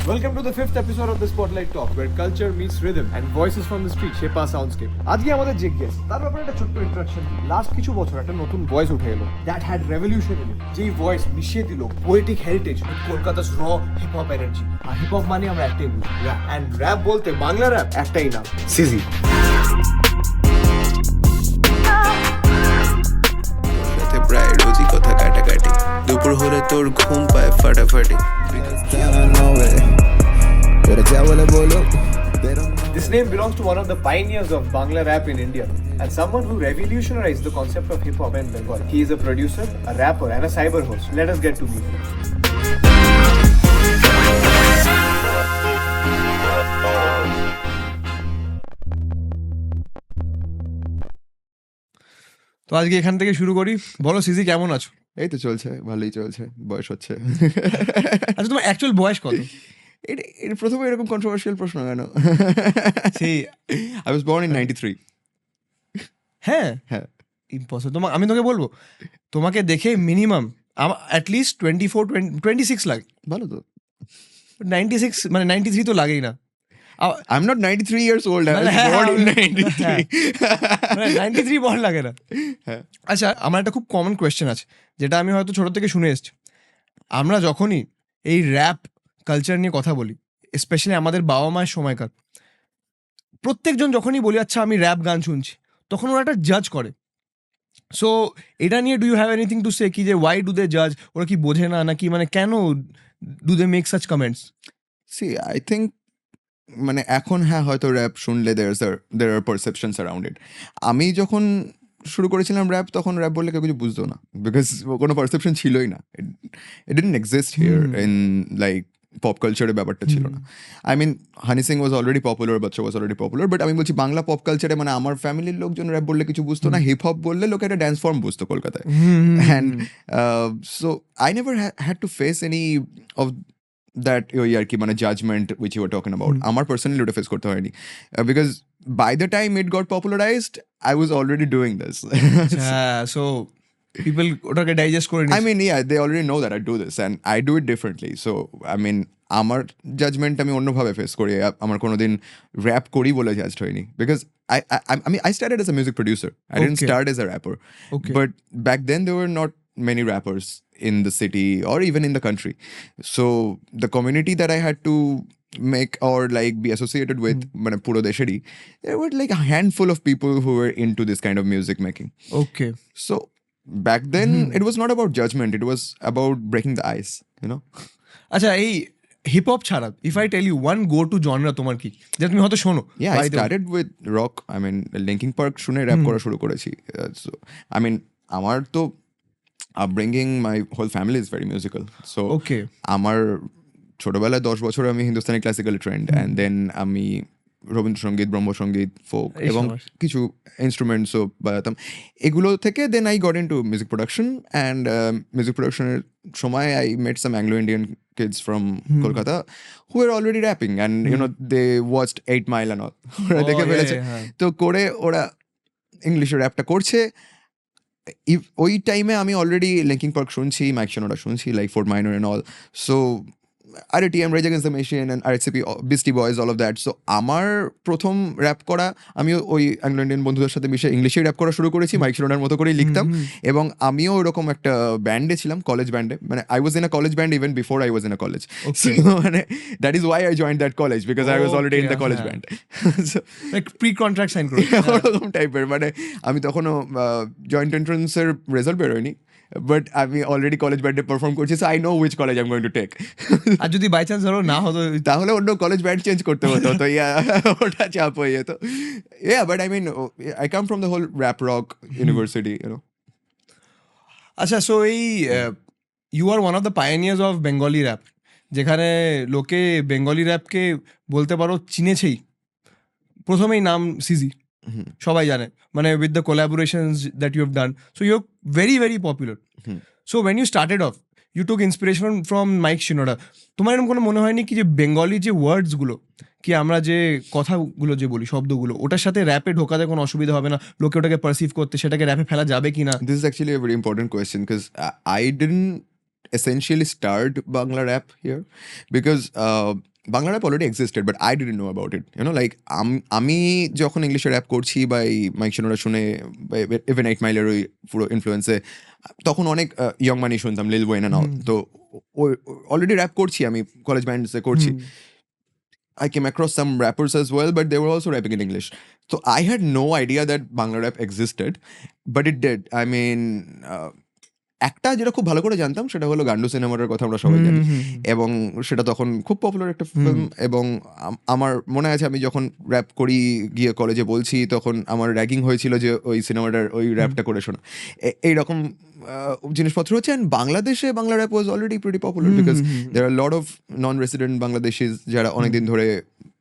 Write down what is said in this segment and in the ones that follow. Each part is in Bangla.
Welcome to the 5th episode of the Spotlight Talk, where culture meets rhythm and voices from the street shape our soundscape. আজকে আমাদের যে গেস্ট তার ব্যাপারে একটা ছোট্ট ইন্ট্রোডাকশন দিই। লাস্ট কিছু বছর একটা নতুন ভয়েস উঠে এলো that had revolution in it, যেই ভয়েস মিশিয়ে দিল পোয়েটিক হেরিটেজ উইথ কলকাতাস র হিপ হপ এনার্জি। আর হিপ হপ মানে আমরা একটাই বুঝি র্যাপ, অ্যান্ড র্যাপ বলতে বাংলা র্যাপ একটাই নাম, সিজি। প্রায় রোজই কথা কাটাকাটি, দুপুর হলে তোর ঘুম পায় ফাটাফাটি। This name belongs to one of the pioneers of Bangla rap in India and someone who revolutionized the concept of hip hop in Bengal. He is a producer, a rapper, and a cyber host. Let us get to meet him. তো আজকে এখান থেকে শুরু করি। বলো সিজি, কেমন আছো? এই তো চলছে, ভালোই চলছে, বয়স হচ্ছে। আচ্ছা, তোমার অ্যাকচুয়াল বয়স কত? এটা প্রথমে এরকম কন্ট্রোভার্সিয়াল প্রশ্ন কেন? সেই I was born in 93. হ্যাঁ হ্যাঁ, ইম্পসিবল। আমি তোকে বলবো, তোমাকে দেখে মিনিমাম অ্যাটলিস্ট 26 লাগে। ভালো তো। 96 মানে 93 তো লাগেই না। I'm not 93 years old. I was born in 93. 93 বল লাগে না। হ্যাঁ। আচ্ছা, আমার একটা খুব কমন কোয়েশ্চেন আছে, যেটা আমি হয়তো ছোট থেকে শুনে এসেছি। আমরা যখনই এই র্যাপ কালচার নিয়ে কথা বলি, স্পেশালি আমাদের বাবা মায়ের সময়কার, প্রত্যেকজন যখনই বলি আচ্ছা আমি র্যাপ গান শুনছি, তখন ওরা একটা জাজ করে। সো এটা নিয়ে do you have anything to say, কি যে ওয়াই ডু দে জাজ? ওরা কি বোঝে না, নাকি মানে কেন do they make such comments? See, I think মানে এখন হ্যাঁ হয়তো র্যাপ শুনলে there are perceptions around it. আমি যখন শুরু করেছিলাম র্যাপ, তখন র্যাপ বললে কেউ কিছু বুঝতো না, বিকজ কোনো পারসেপশন ছিলই না। It didn't exist here in like pop কালচারের ব্যাপারটা ছিল না। I mean Honey Singh was already popular, বাচ্চা ওয়াজ অলরেডি পপুলার, বাট আমি বলছি বাংলা পপ কালচারে মানে আমার ফ্যামিলির লোকজন র্যাপ বললে কিছু বুঝতো না। হিপ হপ বললে লোকে একটা ড্যান্স ফর্ম বুঝতো কলকাতায়। And so I never had to face any of that ওই আর কি মানে judgement which you are talking about. আমার পার্সোনালি ওটা ফেস করতে হয়নি, because by the time it got popularised I was already doing this. হ্যাঁ, সো পিপল ওটাকে ডাইজেস্ট করে I mean, yeah, they already know that I do this and I do it differently. So, I mean, আমার জাজমেন্ট আমি অন্যভাবে ফেস করি। আমার কোনোদিন র্যাপ করি বলে জাজড হয়নি, because I started as a music producer. I didn't Okay. start as a rapper. Okay. But back then there were not many rappers in the city or even in the country. So the community that I had to make or like be associated with মানে পুরো দেশেরই, there were like a handful of people who were into this kind of music making. Okay. So back then it was not about judgment, it was about breaking the ice, you know. আচ্ছা, এই হিপ হপ ছাড়া if I tell you one go to genre তোমার কি, যেটা তুমি হয়তো শোনো? Yeah, I started with rock. I mean, Linkin Park শুনে rap করা শুরু করেছি। So I mean, আমার তো upbringing, my whole family is very musical. So ওকে। আমার ছোটবেলায় 10 বছর আমি Hindustani classical trained, and then আমি রবীন্দ্রসঙ্গীত, ব্রহ্মসঙ্গীত, ফোক এবং কিছু ইনস্ট্রুমেন্টসও বাজাতাম। এগুলো থেকে then I got into music production, and music প্রোডাকশনের সময় I met some Anglo Indian kids from Kolkata who were already rapping, and you know they watched 8 Mile and all. ওরা দেখে ফেলেছে, তো করে ওরা ইংলিশে র্যাপটা করছে। ওই টাইমে আমি অলরেডি লিঙ্কিং পার্ক শুনছি, মাইক শোনোটা শুনছি, like Fort Minor and all. So RATM, Rage Against the Machine, and RCP, Beastie Boys, all of that. So আমার প্রথম র্যাপ করা, আমি ওই অ্যাংলো ইন্ডিয়ান বন্ধুদের সাথে মিশে ইংলিশেই র্যাপ করা শুরু করেছি, মাইক শিরোনার মতো করেই লিখতাম। এবং আমিও ওরকম একটা ব্যান্ডে ছিলাম, কলেজ ব্যান্ডে, মানে I was in a college band even before I was in a college. মানে that is why I joined that college, because I was already in the college band. Like pre contract sign করে ওরকম টাইপের। মানে আমি তখনও জয়েন্ট এন্ট্রান্সের রেজাল্ট বেরোয়নি, বাট আমি অলরেডি কলেজ ব্যান্ডে পারফর্ম করছি, so I know which college I am going to take. আর যদি বাই চান্স ধরো না হতো, তাহলে অন্য কলেজ ব্যান্ড চেঞ্জ করতে হতো, তো ওটা চাপ হয়ে যেত। But I mean I come from the whole rap rock university, you know. আচ্ছা, সো এই you are one of the pioneers of Bengali rap, যেখানে লোকে বেঙ্গলি র্যাপকে বলতে পারো চিনেছেই। প্রথমেই নাম সিজি, সবাই জানে, মানে with the collaborations that you have done, so you are very very popular. So when you started off, you took inspiration from Mike Shinoda. তোমার এরকম কোনো মনে হয়নি কি যে বেঙ্গলি যে ওয়ার্ডসগুলো, কি আমরা যে কথাগুলো যে বলি, শব্দগুলো, ওটার সাথে র্যাপে ঢোকাতে কোনো অসুবিধা হবে না? লোকে ওটাকে পারসিভ করতে, সেটাকে র্যাপে ফেলা যাবে কি না? This is actually a very important question, because I didn't essentially start Bangla rap here, because Bangla rap already existed but I didn't know about it you know like আমি যখন ইংলিশে র্যাপ করছি বা এই মাইক শোনারা শুনে বা ইভেন 8 মাইলের ওই পুরো ইনফ্লুয়েন্সে তখন অনেক ইয়ং মানি শুনতাম লিল ওয়েন অ্যান্ড অল তো অলরেডি র্যাপ করছি আমি কলেজ ব্যান্ডসে করছি I came across some rappers as well, but they were also rapping in English. So I had no idea that Bangla rap existed, but it did. I mean, একটা যেটা খুব ভালো করে জানতাম সেটা হলো গান্ডু সিনেমাটার কথা আমরা সবাই জানি এবং সেটা তখন খুব পপুলার একটা ফিল্ম এবং আমার মনে আছে আমি যখন র্যাপ করি গিয়ে কলেজে বলছি তখন আমার র্যাগিং হয়েছিল যে ওই সিনেমাটার ওই র্যাপটা করে শোনা এইরকম জিনিসপত্র হচ্ছে অ্যান্ড বাংলাদেশে Bangla rap was already pretty popular because there are lot of non resident Bangladeshis যারা অনেকদিন ধরে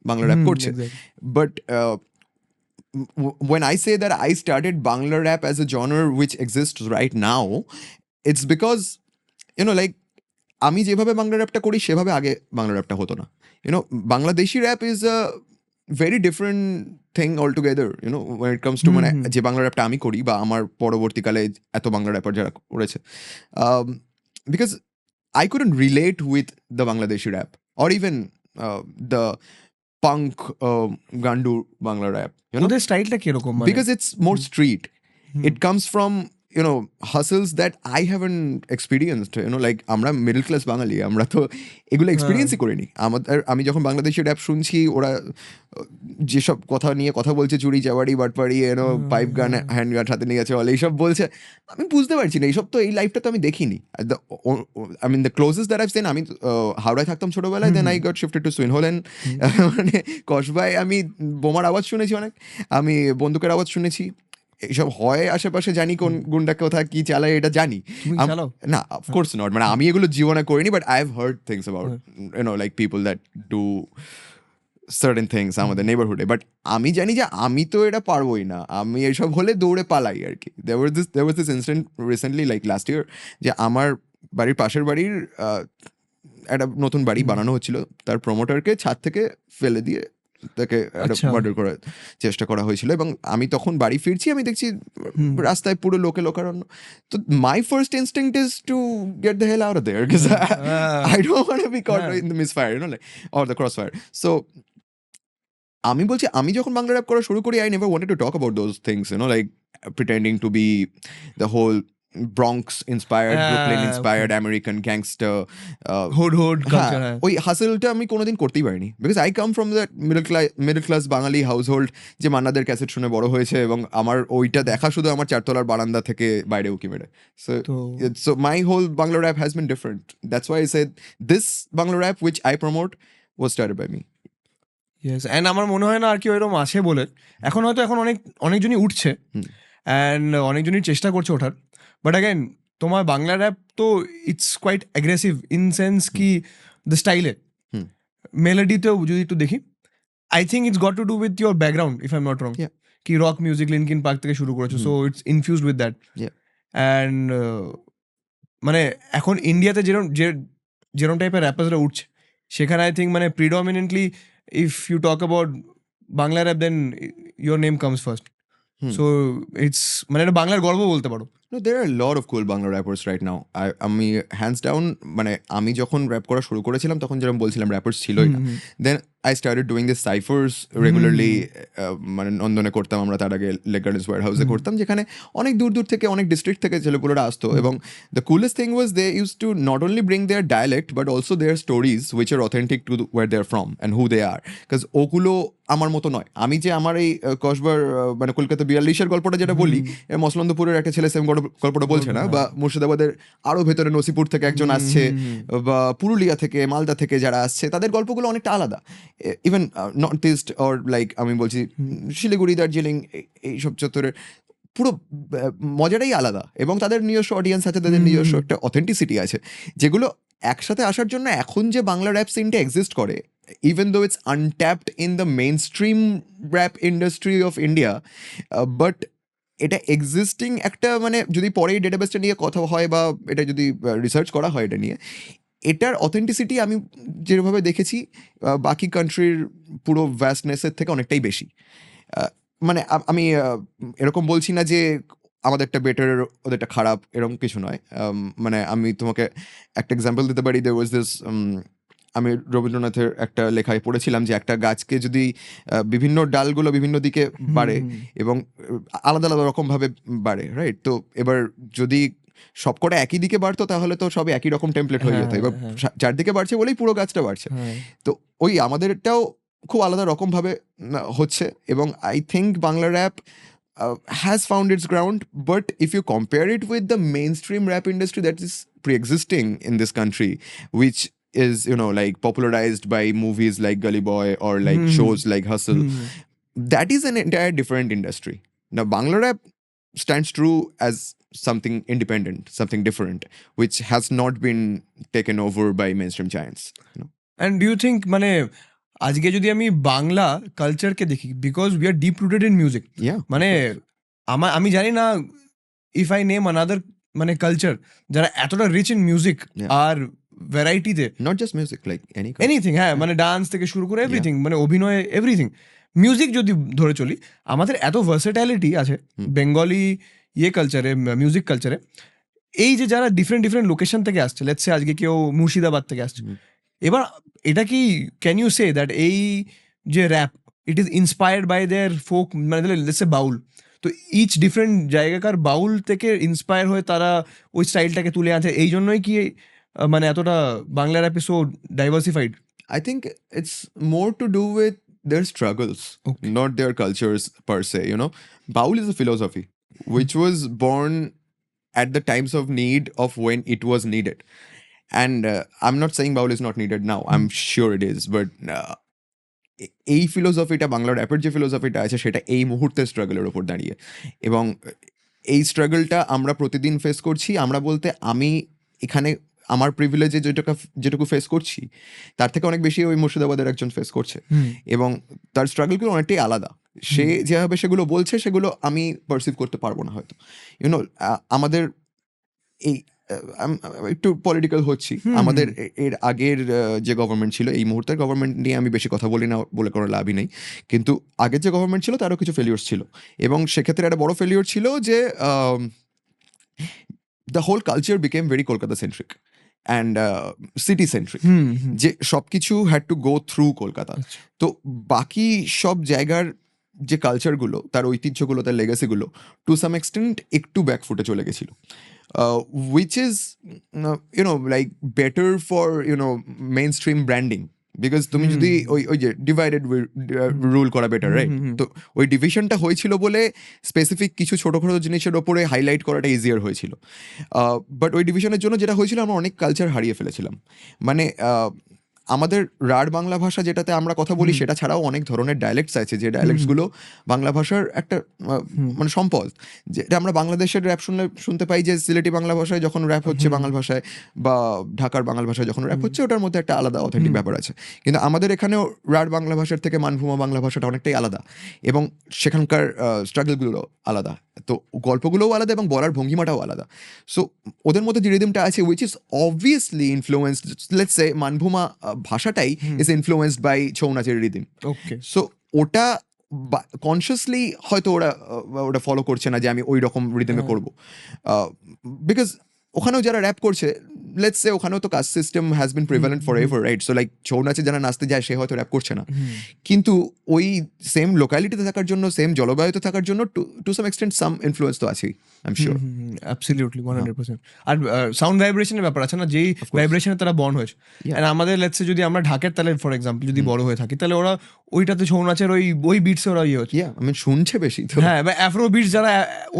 বাংলা র্যাপ করছে but when I say that I started Bangla rap as a genre which exists right now, it's because, you know, like, আমি যেভাবে বাংলা র্যাপটা করি সেভাবে আগে বাংলা র্যাপটা হতো না you know Bangladeshi rap is a very different thing all together you know when it comes to মানে যে বাংলা র্যাপটা আমি করি বা আমার পরবর্তীকালে এত বাংলা র্যাপার যারা করেছে because I couldn't relate with the Bangladeshi rap or even the punk gandu Bangla rap, you know, ওদের স্টাইলটা কিরকম because it's more street. It comes from, you know, hustles that I haven't experienced, you know, like আমরা মিডল ক্লাস বাঙালি আমরা তো এগুলো এক্সপিরিয়েন্সই করিনি আমি যখন বাংলাদেশি র্যাপ শুনছি ওরা যেসব কথা নিয়ে কথা বলছে চুরি চাবাড়ি বাটপাড়ি এনো পাইপ গান হ্যান্ড গান হাতে নিয়ে গেছে এইসব বলছে আমি বুঝতে পারছি না এইসব তো এই লাইফটা তো আমি দেখিনি I mean the closest that I've seen আমি হাওড়ায় থাকতাম ছোটবেলায় then I got shifted to Swinhoe Lane মানে কসবায় আমি বোমার আওয়াজ শুনেছি অনেক আমি বন্দুকের আওয়াজ শুনেছি এইসব হয় আশেপাশে জানি কোন গুন্ডা কোথায় কি চালায় এটা জানি না অফকোর্স নট মানে আমি এগুলো জীবনে করিনি but I have heard things about you know like people that do certain things আমাদের নেবারহুডে বাট আমি জানি যে আমি তো এটা পারবোই না আমি এইসব হলে দৌড়ে পালাই আর কি there was this incident recently like last year যে আমার বাড়ির পাশের বাড়ির একটা নতুন বাড়ি বানানো হচ্ছিল তার প্রমোটারকে ছাদ থেকে ফেলে দিয়ে তাকে মার্ডার করার চেষ্টা করা হয়েছিল এবং আমি তখন বাড়ি ফিরছি আমি দেখছি রাস্তায় পুরো লোকারণ্য তো my first instinct is to get the hell out of there because I don't want to be caught in the misfire you know like or the crossfire so আমি বলছি আমি যখন বাংলা র্যাপ করা শুরু করি I never wanted to talk about those things you know like pretending to be the whole Bronx inspired, Brooklyn inspired, American gangster, hood culture. ওই হাসেলটা আমি কোনোদিন করতেই পারিনি because I come from the middle class Bangali household যে মান্নাদের ক্যাসেট শুনে বড় হয়েছে এবং আমার ওইটা দেখা শুধু আমার চারতলার বারান্দা থেকে বাইরে উকি মেরে so my whole Bangla rap has been different. That's why I said this Bangla rap which I promote was started by me. Yes, and আমার মনে হয় না আর কি ওইরকম আসে বলে এখন অনেকজনই উঠছে অ্যান্ড অনেকজনই চেষ্টা করছে ওঠার বাট অ্যাগেন তোমার বাংলা র্যাপ তো it's quite aggressive in sense কি দ্য স্টাইলে মেলোডিতেও যদি একটু দেখি I think it's got to do with your background if I am not wrong কি রক মিউজিক লিনকিন পার্ক থেকে শুরু করেছো so it's infused with that and মানে এখন ইন্ডিয়াতে যেরকম টাইপের র্যাপার্সরা উঠছে সেখানে আই থিঙ্ক মানে predominantly if you talk about Bangla rap then your name comes first so it's মানে এটা বাংলার গর্ব বলতে পারো No, there are a lot of cool Bangla rappers right now. আমি hands down মানে আমি যখন র্যাপ করা শুরু করেছিলাম তখন যেরকম বলছিলাম র্যাপার্স ছিলই না দেন I started doing this ciphers regularly মানে নন্দনে করতাম আমরা তার আগে লেক গার্ডেন্স ওয়্যার হাউসে করতাম যেখানে অনেক দূর থেকে অনেক ডিস্ট্রিক্ট থেকে ছেলেপুলেরা আসতো এবং the coolest thing was they used to not only bring their dialect but also their stories which are authentic to where they're from and who they are because ওগুলো আমার মতো নয় আমি যে আমার এই কসবার মানে কলকাতা 42-এর গল্পটা যেটা বলি মসলন্দপুরের একটা ছেলে সেম গল্পটা বলছে না বা মুর্শিদাবাদের আরো ভেতরে নসিপুর থেকে একজন আসছে বা পুরুলিয়া থেকে মালদা থেকে যারা আসছে তাদের গল্পগুলো অনেকটা আলাদা even north east or like আমি বলছি শিলিগুড়ি দার্জিলিং এইসব চত্বরের পুরো মজাটাই আলাদা এবং তাদের নিজস্ব অডিয়েন্স আছে তাদের নিজস্ব একটা অথেন্টিসিটি আছে যেগুলো একসাথে আসার জন্য এখন যে বাংলা র্যাপ সিনটা এক্সিস্ট করে even though it's untapped in the mainstream rap industry of India but এটা এক্সিস্টিং একটা মানে যদি পরে এই ডেটাবেসটা নিয়ে কথা হয় বা এটা যদি রিসার্চ করা হয় এটা নিয়ে এটার অথেন্টিসিটি আমি যেভাবে দেখেছি বাকি কান্ট্রির পুরো ভ্যাস্টনেসের থেকে অনেকটাই বেশি মানে আমি এরকম বলছি না যে আমাদেরটা বেটার ওদেরটা খারাপ এরকম কিছু নয় মানে আমি তোমাকে একটা এক্সাম্পল দিতে পারি there was this আমি রবীন্দ্রনাথের একটা লেখায় পড়েছিলাম যে একটা গাছকে যদি বিভিন্ন ডালগুলো বিভিন্ন দিকে বাড়ে এবং আলাদা আলাদা রকমভাবে বাড়ে, রাইট? তো এবার যদি সবকটা একই দিকে বাড়তো তাহলে তো সব একই রকম টেমপ্লেট হয়ে যেত, এবার চারদিকে বাড়ছে বলেই পুরো গাছটা বাড়ছে। তো ওই আমাদেরটাও খুব আলাদা রকমভাবে হচ্ছে, এবং I think Bangla rap has found its ground, but if you compare it with the mainstream rap industry that is pre-existing in this country, which is, you know, like popularized by movies like Gully Boy or like shows like Hustle, that is an entire different industry. Now Bangla rap stands true as something independent, something different, which has not been taken over by mainstream giants, you know? And do you think মানে আজকে যদি আমি বাংলা কালচারকে দেখি, because we are deep rooted in music, মানে আমি জানি না ইফ আই নেম আনাদার মানে কালচার যারা এতটা রিচ ইন মিউজিক আর ভ্যারাইটিতে, not just music, like anything, হ্যাঁ, মানে ডান্স থেকে শুরু করে এভরিথিং, মানে অভিনয়, এভরিথিং। মিউজিক যদি ধরে চলি, আমাদের এত ভার্সেটাইলিটি আছে বেঙ্গলি কালচারে, মিউজিক কালচারে। এই যে যারা ডিফারেন্ট ডিফারেন্ট লোকেশন থেকে আসছে, লেটস সে আজকে কেউ মুর্শিদাবাদ থেকে আসছে, এবার এটা কি ক্যান ইউ সে দ্যাট এই যে rap it is inspired by their folk, মানে লেটস সে বাউল, তো ইচ ডিফারেন্ট জায়গাকার বাউল থেকে ইন্সপায়ার হয়ে তারা ওই স্টাইলটাকে তুলে আনছে, এই জন্যই কি মানে এতটা বাংলা র্যাপে so diversified? I think it's more to do with their struggles, not their cultures per se, you know. Baul is a philosophy which was born at the times of need of when it was needed. And I'm not saying Baul is not needed now, I'm sure it is, but এই ফিলোসফিটা, বাংলা র্যাপের যে ফিলোসফিটা আছে সেটা এই মুহূর্তে স্ট্রাগলের ওপর দাঁড়িয়ে, এবং এই স্ট্রাগলটা আমরা প্রতিদিন ফেস করছি। আমরা বলতে আমি এখানে আমার প্রিভিলেজে যেটুকু ফেস করছি তার থেকে অনেক বেশি ওই মুর্শিদাবাদের একজন ফেস করছে, এবং তার স্ট্রাগলগুলো অনেকটাই আলাদা। সে যেভাবে সেগুলো বলছে সেগুলো আমি পারসিভ করতে পারবো না হয়তো, ইউনো। আমাদের এই একটু পলিটিক্যাল হচ্ছি, আমাদের এর আগের যে গভর্নমেন্ট ছিল, এই মুহূর্তের গভর্নমেন্ট নিয়ে আমি বেশি কথা বলি না বলে কোনো লাভই নেই, কিন্তু আগের যে গভর্নমেন্ট ছিল তারও কিছু ফেলিওর ছিল, এবং সেক্ষেত্রে একটা বড় ফেলিওর ছিল যে the whole culture became very Kolkata centric and city centric, যে সব কিছু had to go through Kolkata. তো বাকি সব জায়গার যে কালচারগুলো, তার ঐতিহ্যগুলো, তার লেগাসিগুলো টু সাম এক্সটেন্ট একটু ব্যাকফুটে চলে গেছিলো, which is you know like better for you know mainstream branding, because তুমি যদি ওই যে ডিভাইডেড রুল করা বেটার, রাইট? তো ওই ডিভিশনটা হয়েছিল বলে স্পেসিফিক কিছু ছোটোখাটো জিনিসের ওপরে হাইলাইট করাটা ইজিয়ার হয়েছিল, বাট ওই ডিভিশনের জন্য যেটা হয়েছিল আমরা অনেক কালচার হারিয়ে ফেলেছিলাম। মানে আমাদের রাঢ় বাংলা ভাষা যেটাতে আমরা কথা বলি সেটা ছাড়াও অনেক ধরনের ডায়ালেক্টস আছে, যে ডায়ালেক্টসগুলো বাংলা ভাষার একটা মানে সম্পদ, যেটা আমরা বাংলাদেশের র্যাপ শুনতে পাই যে সিলেটি বাংলা ভাষায় যখন র্যাপ হচ্ছে বাংলা ভাষায়, বা ঢাকার বাংলা ভাষায় যখন র্যাপ হচ্ছে, ওটার মধ্যে একটা আলাদা অথেন্টিক ব্যাপার আছে। কিন্তু আমাদের এখানেও রাঢ় বাংলা ভাষার থেকে মানভূমা বাংলা ভাষাটা অনেকটাই আলাদা, এবং সেখানকার স্ট্রাগলগুলো আলাদা, তো গল্পগুলোও আলাদা এবং বলার ভঙ্গিমাটাও আলাদা। সো ওদের মধ্যে যে রিদমটা আছে which is obviously influenced, let's say মানভূমা ভাষাটাই ইজ ইনফ্লুয়েন্সড বাই ছৌ নাচের রিদম। ওকে, সো ওটা কনসিয়াসলি হয়তো ওটা ফলো করছে না যে আমি ওই রকম রিদমে করবো, বিকজ ওখানেও যারা র্যাপ করছে, লেটস সে ওখানেও তো caste system has been prevalent for ever, right? So like Chhau নাচে যারা নাচতে যায় সে হয়তো র্যাপ করছে না, কিন্তু ওই সেম লোকালিটিতে থাকার জন্য, সেম জলবায়ুতে থাকার জন্য to some extent some influence তো আছেই, আই এম শিওর। অ্যাবসলিউটলি 100%। আর সাউন্ড ভাইব্রেশনের ব্যাপার আছে না, যেই ভাইব্রেশনে তারা বর্ন হয়েছে। আর আমাদের লেটস সে যদি আমরা ঢাকের তালে ফর এক্সাম্পল যদি বড় হয়ে থাকি, তাহলে ওরা ওইটাতে ছৌ নাচের ওই বিটসে ওরা ইয়ে হচ্ছে, আমি শুনছে বেশি, হ্যাঁ, বা অ্যাফ্রো বিটস যারা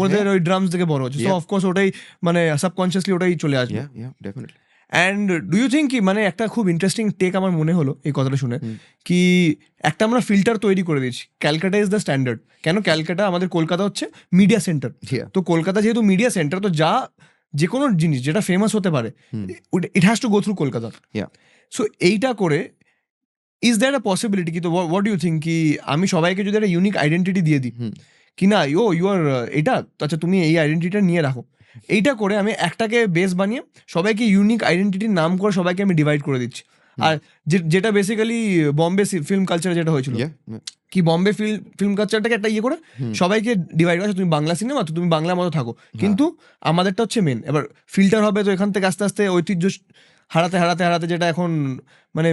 ওদের ওই ড্রামস থেকে বড় হচ্ছে, সো অফকোর্স ওটাই মানে সাবকনসিয়াসলি ওটাই চলে আসবে। অ্যান্ড ডু ইউ থিঙ্ক কি, মানে একটা খুব ইন্টারেস্টিং টেক আমার মনে হলো এই কথাটা শুনে, কি একটা আমরা ফিল্টার তৈরি করে দিয়েছি, ক্যালকাটা ইজ দ্য স্ট্যান্ডার্ড। কেন? ক্যালকাটা আমাদের কলকাতা হচ্ছে মিডিয়া সেন্টার, তো কলকাতা যেহেতু মিডিয়া সেন্টার, তো যে কোনো জিনিস যেটা ফেমাস হতে পারে it has to go through Kolkata. So এইটা করে ইজ দ্যাট আ পসিবিলিটি কি? তো হোয়াট ডু ইউ থিঙ্ক কি আমি সবাইকে যদি একটা ইউনিক আইডেন্টিটি দিয়ে দিই, কি না ইউ আর এটা, আচ্ছা তুমি এই আইডেন্টিটিটা নিয়ে রাখো, এইটা করে আমি একটাকে বেস বানিয়ে সবাইকে ইউনিক আইডেন্টিটির নাম করে সবাইকে আমি ডিভাইড করে দিচ্ছি। আর যেটা বেসিক্যালি বম্বে ফিল্ম কালচারে যেটা হয়েছিল, কি বম্বে ফিল্ম কালচারটাকে একটা ইয়ে করে সবাইকে ডিভাইড করে, তুমি বাংলা সিনেমা তো তুমি বাংলার মতো থাকো, কিন্তু আমাদেরটা হচ্ছে মেন। এবার ফিল্টার হবে, তো এখান থেকে আস্তে আস্তে ঐতিহ্য হারাতে যেটা এখন মানে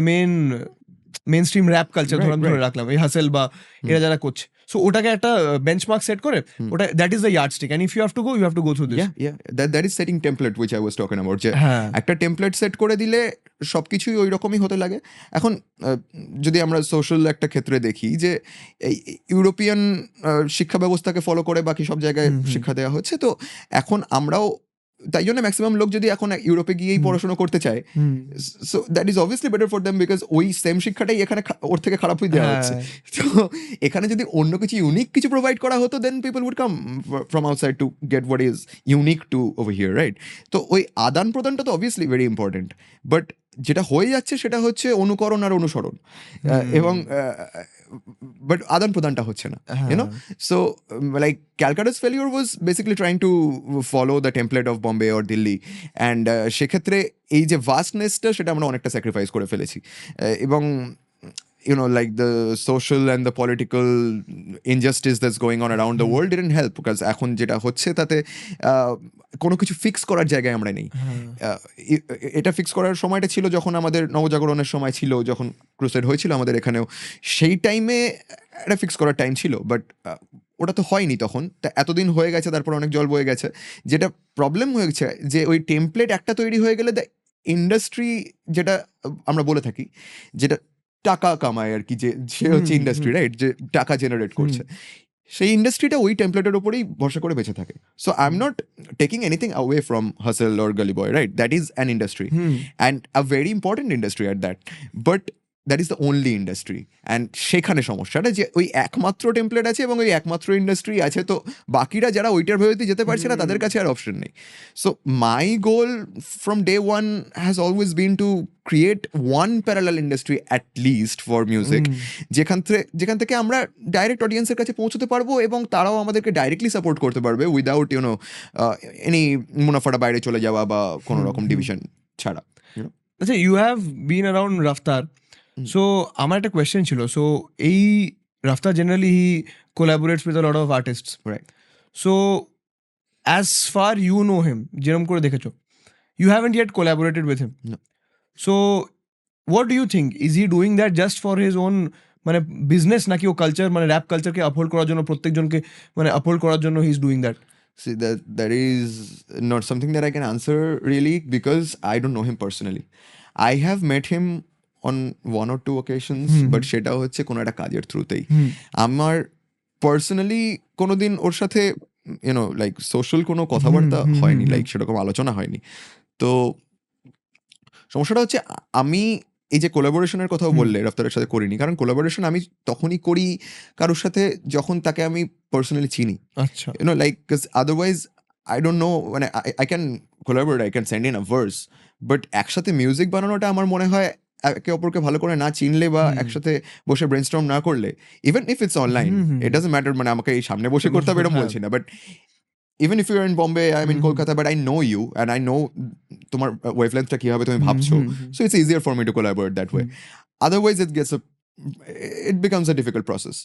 mainstream rap culture Right, ধরে right. রাখলাম, এই হাসেল বা এরা যারা করছে, সো ওটাকে একটা বেঞ্চমার্ক সেট করে ওটা that is the yardstick, and if you have to go you have to go through this. Yeah, that is setting template which I was talking about. যে হ্যাঁ একটা টেমপ্লেট সেট করে দিলে সবকিছুই ওই রকমই হতে লাগে। এখন যদি আমরা সোশ্যাল একটা ক্ষেত্রে দেখি যে এই ইউরোপিয়ান শিক্ষা ব্যবস্থাকে ফলো করে বাকি সব জায়গায় শিক্ষা দেওয়া হচ্ছে, তো এখন আমরাও তাই জন্য ম্যাক্সিমাম লোক যদি এখন ইউরোপে গিয়েই পড়াশোনা করতে চায়, so that is obviously better for them, because ওই সেম শিক্ষাটাই এখানে ওর থেকে খারাপ হয়ে দেওয়া হচ্ছে। তো এখানে যদি অন্য কিছু ইউনিক কিছু প্রোভাইড করা হতো, then people would come from outside to get what is unique to over here, right? তো ওই আদান প্রদানটা তো অবভিয়াসলি ভেরি ইম্পর্টেন্ট, বাট যেটা হয়ে যাচ্ছে সেটা হচ্ছে অনুকরণ আর অনুসরণ, এবং বাট আদান প্রদানটা হচ্ছে না, you know. So like Calcutta's failure was basically trying to follow the template of Bombay or Delhi, and সেক্ষেত্রে এই যে ভাস্টনেসটা সেটা আমরা অনেকটা স্যাক্রিফাইস করে ফেলেছি, এবং you know, like the social and the political injustice that's going on around the world didn't help, because এখন যেটা হচ্ছে তাতে কোনো কিছু ফিক্স করার জায়গায় আমরা নেই। এটা ফিক্স করার সময়টা ছিল যখন আমাদের নবজাগরণের সময় ছিল, যখন ক্রুসেড হয়েছিল আমাদের এখানেও, সেই টাইমে এটা ফিক্স করার টাইম ছিল, বাট ওটা তো হয়নি তখন। তা এতদিন হয়ে গেছে, তারপর অনেক জল বয়ে গেছে। যেটা প্রবলেম হয়েছে যে ওই টেমপ্লেট একটা তৈরি হয়ে গেলে দ্য ইন্ডাস্ট্রি, যেটা আমরা বলে থাকি, যেটা টাকা কামায় আর কি, যে সে হচ্ছে ইন্ডাস্ট্রি, রাইট, যে টাকা জেনারেট করছে, সেই ইন্ডাস্ট্রিটা ওই টেমপ্লেটের উপরেই ভরসা করে বেঁচে থাকে। So I am not taking anything away from Hustle or Gully Boy, right? That is an industry and a very important industry at that, but that is the only industry. And সেখানে সমস্যাটা যে ওই একমাত্র টেমপ্লেট আছে এবং ওই একমাত্র ইন্ডাস্ট্রি আছে, তো বাকিরা যারা ওইটার ভেবেতে যেতে পারছে না তাদের কাছে আর অপশন নেই। So my goal from day one has always been to create one parallel industry at least for music, যেখান থেকে আমরা ডাইরেক্ট অডিয়েন্সের কাছে পৌঁছতে পারবো এবং তারাও আমাদেরকে ডাইরেক্টলি সাপোর্ট করতে পারবে উইদাউট ইউনো এনি মুনাফাটা বাইরে চলে যাওয়া বা কোনো রকম ডিভিশন ছাড়া। আচ্ছা, you have been around Raftaar, so আমার একটা কোয়েশ্চেন ছিল। সো এই Raftaar generally he collaborates with a lot of artists, right? So as far you know him, যেরকম করে দেখেছো, you haven't yet collaborated with him. No. So what do you think, is he doing that just for his own মানে বিজনেস, নাকি ও কালচার মানে র্যাপ কালচারকে আপহোল্ড করার জন্য, প্রত্যেকজনকে মানে আপহোল্ড করার জন্য he is doing that? See, that is not something that I can answer really, because I don't know him personally. I have met him on one or two occasions, but সেটা হচ্ছে কোনো একটা কাজের থ্রুতেই। আমার পার্সোনালি কোনোদিন ওর সাথে ইউনো লাইক সোশ্যাল কোনো কথাবার্তা হয়নি, লাইক সেরকম আলোচনা হয়নি। তো সমস্যাটা হচ্ছে আমি এই যে কোলাবোরেশনের কথাও বললে রাফতারের সাথে করিনি, কারণ কোলাবোরেশন আমি তখনই করি কারোর সাথে যখন তাকে আমি পার্সোনালি চিনি। আচ্ছা, you know like otherwise I don't know, মানে I can collaborate, I can send in a verse, but একসাথে মিউজিক বানানোটা আমার মনে হয় একে অপরকে ভালো করে না চিনলে বা একসাথে বসে ব্রেনস্টর্ম না করলে, even if it's online, it doesn't matter, মানে আমাকে এই সামনে বসে করতে হবে এরকম বলছি না, but even if you're in Bombay, I'm in Kolkata, but I know you and I know তোমার ওয়েভলেন্থটা কি হবে তুমি ভাবছো, so it's easier for me to collaborate that way. Otherwise it becomes a difficult process.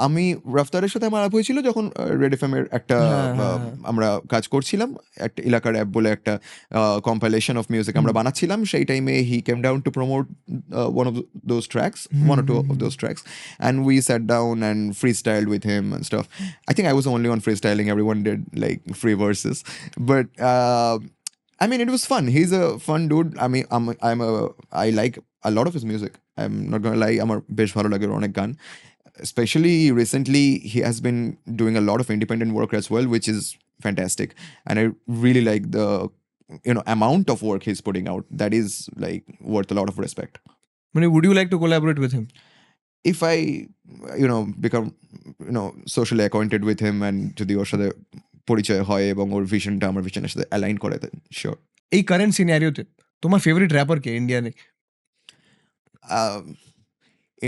আমি রাফতারের সাথে আমার আলাপ হয়েছিল যখন রেড এফএম এর একটা আমরা কাজ করছিলাম, একটা এলাকার অ্যাপ বলে একটা কম্পাইলেশন অফ মিউজিক আমরা বানাচ্ছিলাম। সেই টাইমে he came down to promote one or two of those tracks, and we sat down and freestyled with him and stuff. I think I was the only one freestyling, everyone did like free verses, but I mean it was fun. He's a fun dude. I mean I like a lot of his music. I'm not gonna lie, আমার বেশ ভালো লাগে অনেক গান। Especially recently, he has been doing a lot of independent work as well, which is fantastic. And I really like the amount of work he's putting out. That is like worth a lot of respect. মানে would you like to collaborate with him? If I become socially acquainted with him and যদি ওর সাথে পরিচয় হয় এবং ওর ভিশনটা আমার ভিশনের সাথে অ্যালাইন করে, দেন শিওর। এই কারেন্ট সিনারিওতে তোমার ফেভারিট র্যাপার কে ইন্ডিয়ানে?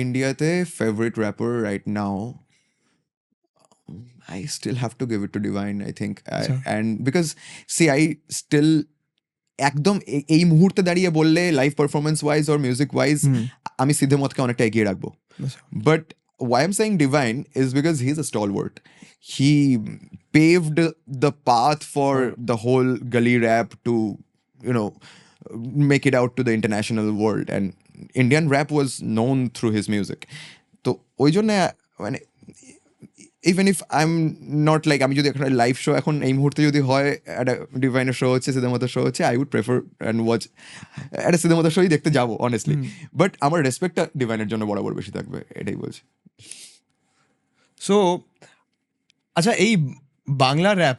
ইন্ডিয়াতে favourite rapper right now, I still have to give it to Divine, I think. And because see, I still একদম এই মুহূর্তে দাঁড়িয়ে বললে live performance wise or music wise আমি সিদ্ধে মতকে অনেকটা এগিয়ে রাখবো, but why I'm saying Divine is because he's a stalwart. He paved the path for the whole gully rap to make it out to the international world, and Indian rap was known through his music. তো ওই জন্য মানে even if I am not like, আমি যদি একটা লাইভ শো এখন এই মুহূর্তে যদি হয়, একটা ডিভাইনের শো হচ্ছে, সিদ্ধামতার শো হচ্ছে, I would prefer and watch একটা সিদ্ধামতার শোই দেখতে যাবো অনেস্টলি, বাট আমার রেসপেক্টটা ডিভাইনের জন্য বরাবর বেশি থাকবে, এটাই বলছি। সো আচ্ছা, এই বাংলা র্যাপ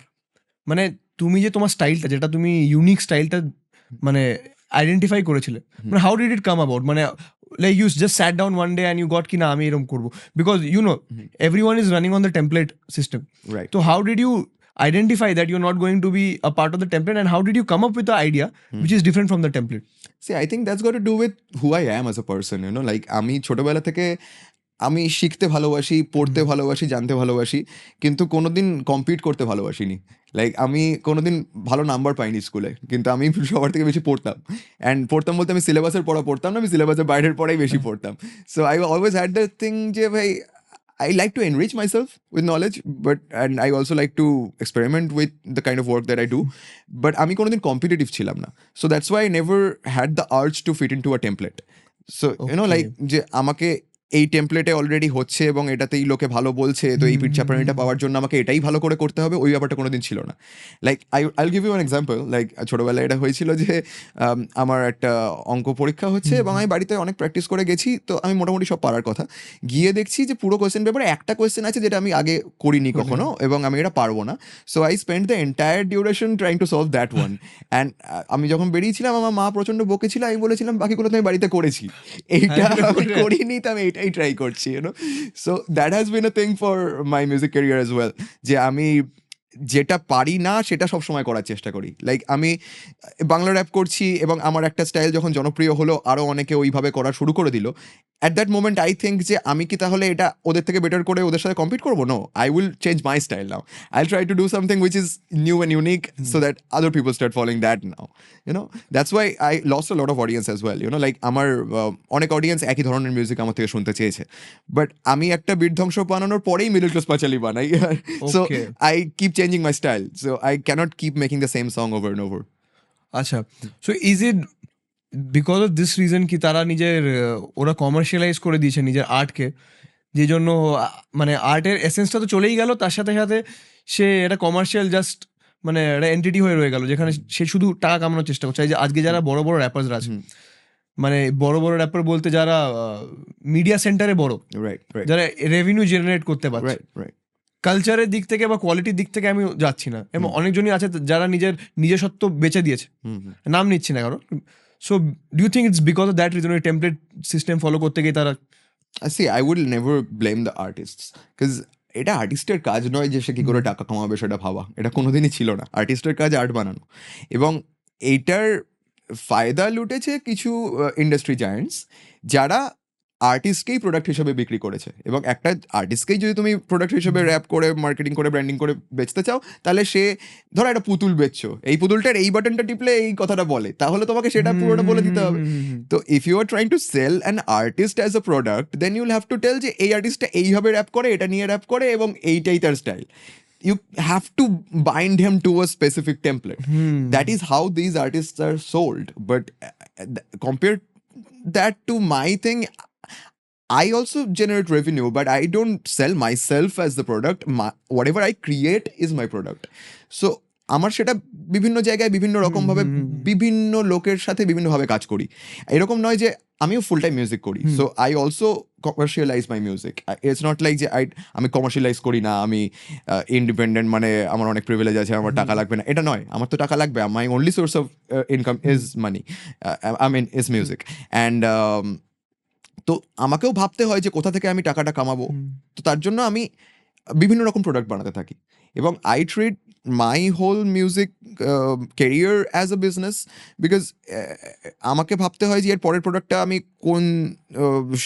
মানে তুমি যে তোমার স্টাইলটা, যেটা তুমি ইউনিক স্টাইলটা মানে আইডেন্টিফাই করেছিলে, মানে how did it come about? মানে like you just sat down one day and you got কি না আমি এরকম করবো, because you know everyone is running on the template system, right. তো how did you identify that you're not going to be a part of the template, and how did you come up with the idea which is different from the template? See, I think that's got to do with who I am as a person, you know, like আমি ছোটবেলা থেকে আমি শিখতে ভালোবাসি, পড়তে ভালোবাসি, জানতে ভালোবাসি, কিন্তু কোনোদিন কম্পিট করতে ভালোবাসিনি। লাইক আমি কোনোদিন ভালো নাম্বার পাইনি স্কুলে, কিন্তু আমি সবার থেকে বেশি পড়তাম, অ্যান্ড পড়তাম বলতে আমি সিলেবাসের পড়া পড়তাম না, আমি সিলেবাসের বাইরের পড়াই বেশি পড়তাম। So I always had that thing যে ভাই I like to enrich myself with knowledge, and I also like to experiment with the kind of work that I do, but আমি কোনোদিন competitive ছিলাম না, so that's why I never had the urge to fit into a template. So you know, like যে আমাকে এই টেমপ্লেটে অলরেডি হচ্ছে এবং এটাতেই লোকে ভালো বলছে, তো এই পিঠ চাপড়ানিটা পাওয়ার জন্য আমাকে এটাই ভালো করে করতে হবে, ওই ব্যাপারটা কোনোদিন ছিল না। Like I'll give you an example. Like ছোটোবেলায় এটা হয়েছিল যে আমার একটা অঙ্ক পরীক্ষা হচ্ছে এবং আমি বাড়িতে অনেক প্র্যাকটিস করে গেছি, তো আমি মোটামুটি সব পারার কথা, গিয়ে দেখছি যে পুরো কোয়েশ্চেন পেপারে একটা কোয়েশ্চেন আছে যেটা আমি আগে করিনি কখনো এবং আমি এটা পারবো না। So I spend the entire duration trying to solve that one, and আমি যখন বেরিয়েছিলাম আমার মা প্রচণ্ড বকেছিল, আমি বলেছিলাম বাকিগুলো তো আমি বাড়িতে করেছি, এইটা আমি করিনি, তো আমি এই ট্রাই করছি, you know. So that has been a thing for my music career as well, যে আমি যেটা পারি না সেটা সবসময় করার চেষ্টা করি। লাইক আমি বাংলা র্যাপ করছি এবং আমার একটা স্টাইল যখন জনপ্রিয় হলো, আরও অনেকে ওইভাবে করা শুরু করে দিল, at that moment I think যে আমি কি তাহলে এটা ওদের থেকে বেটার করে ওদের সাথে কম্পিট করবো? No, I will change my style now, I try to do something which is new and unique so that other people start following that now, you know. That's why I lost a lot of audience as well, you know. Like আমার অনেক অডিয়েন্স একই ধরনের মিউজিক আমার থেকে শুনতে চেয়েছে, বাট আমি একটা বিধ্বংস বানানোর পরেই মিডল ক্লাস পাঁচালি বানাই, so I keep changing my style, so I can't keep making the same song over and over. আচ্ছা, so is it because of this reason কি তারা নিজের ওরা কমার্শিয়ালাইজ করে দিয়েছে নিজের আর্টকে, যে জন্য মানে আর্টের এসেন্সটা তো চলেই গেল, তার সাথে সাথে সে এটা কমার্শিয়াল জাস্ট মানে একটা এন্টিটি হয়ে রয়ে গেল, যেখানে সে শুধু টাকা কামানোর চেষ্টা করছে। এই যে আজকে যারা বড় বড় র্যাপার্সরা আছে, মানে বড় বড় র্যাপার বলতে যারা মিডিয়া সেন্টারে বড়, যারা রেভিনিউ জেনারেট করতে পারছে, কালচারের দিক থেকে বা কোয়ালিটির দিক থেকে আমি যাচ্ছি না, এবং অনেকজনই আছে যারা নিজস্বত্ব বেচে দিয়েছে, নাম নিচ্ছি না কারণ। So do you think it's because of that reason, ওই টেমপ্লেট সিস্টেম ফলো করতে গিয়ে তারা? See, I would never blame the artists, because এটা আর্টিস্টের কাজ নয় যে সে কী করে টাকা কামাবে সেটা ভাবা, এটা কোনোদিনই ছিল না। আর্টিস্টের কাজ আর্ট বানানো, এবং এইটার ফায়দা লুটেছে কিছু ইন্ডাস্ট্রি জায়ান্টস যারা আর্টিস্টকেই প্রোডাক্ট হিসেবে বিক্রি করেছে। এবং একটা আর্টিস্টকেই যদি তুমি প্রোডাক্ট হিসেবে র্যাপ করে, মার্কেটিং করে, ব্র্যান্ডিং করে বেচতে চাও, তাহলে সে ধরো একটা পুতুল বেচছো, এই পুতুলটার এই বাটনটা টিপলে এই কথাটা বলে, তাহলে তোমাকে সেটা পুরোটা বলে দিতে হবে। তো if you are trying to sell an artist as a product, then you'll have to tell যে এই আর্টিস্টটা এইভাবে র্যাপ করে, এটা নিয়ে র্যাপ করে, এবং এইটাই তার style. You have to bind him to a specific template. That is how these artists are sold. But compare that to my thing, I also generate revenue, but I don't sell myself as the product. Whatever I create is my product. So আমার সেটা বিভিন্ন জায়গায় বিভিন্ন রকমভাবে বিভিন্ন লোকের সাথে বিভিন্নভাবে কাজ করি। এরকম নয় যে আমিও ফুল টাইম মিউজিক করি, so I also commercialise my music. It's not like যে আমি কমার্শিয়ালাইজ করি না, আমি ইন্ডিপেন্ডেন্ট, মানে আমার অনেক প্রিভিলেজ আছে, আমার টাকা লাগবে না, এটা নয়। আমার তো টাকা লাগবে, my only source of income is money, I mean is music. And তো আমাকেও ভাবতে হয় যে কোথা থেকে আমি টাকাটা কামাবো, তো তার জন্য আমি বিভিন্ন রকম প্রোডাক্ট বানাতে থাকি, এবং I treat my whole music career as a business, because আমাকে ভাবতে হয় যে এর পরের প্রোডাক্টটা আমি কোন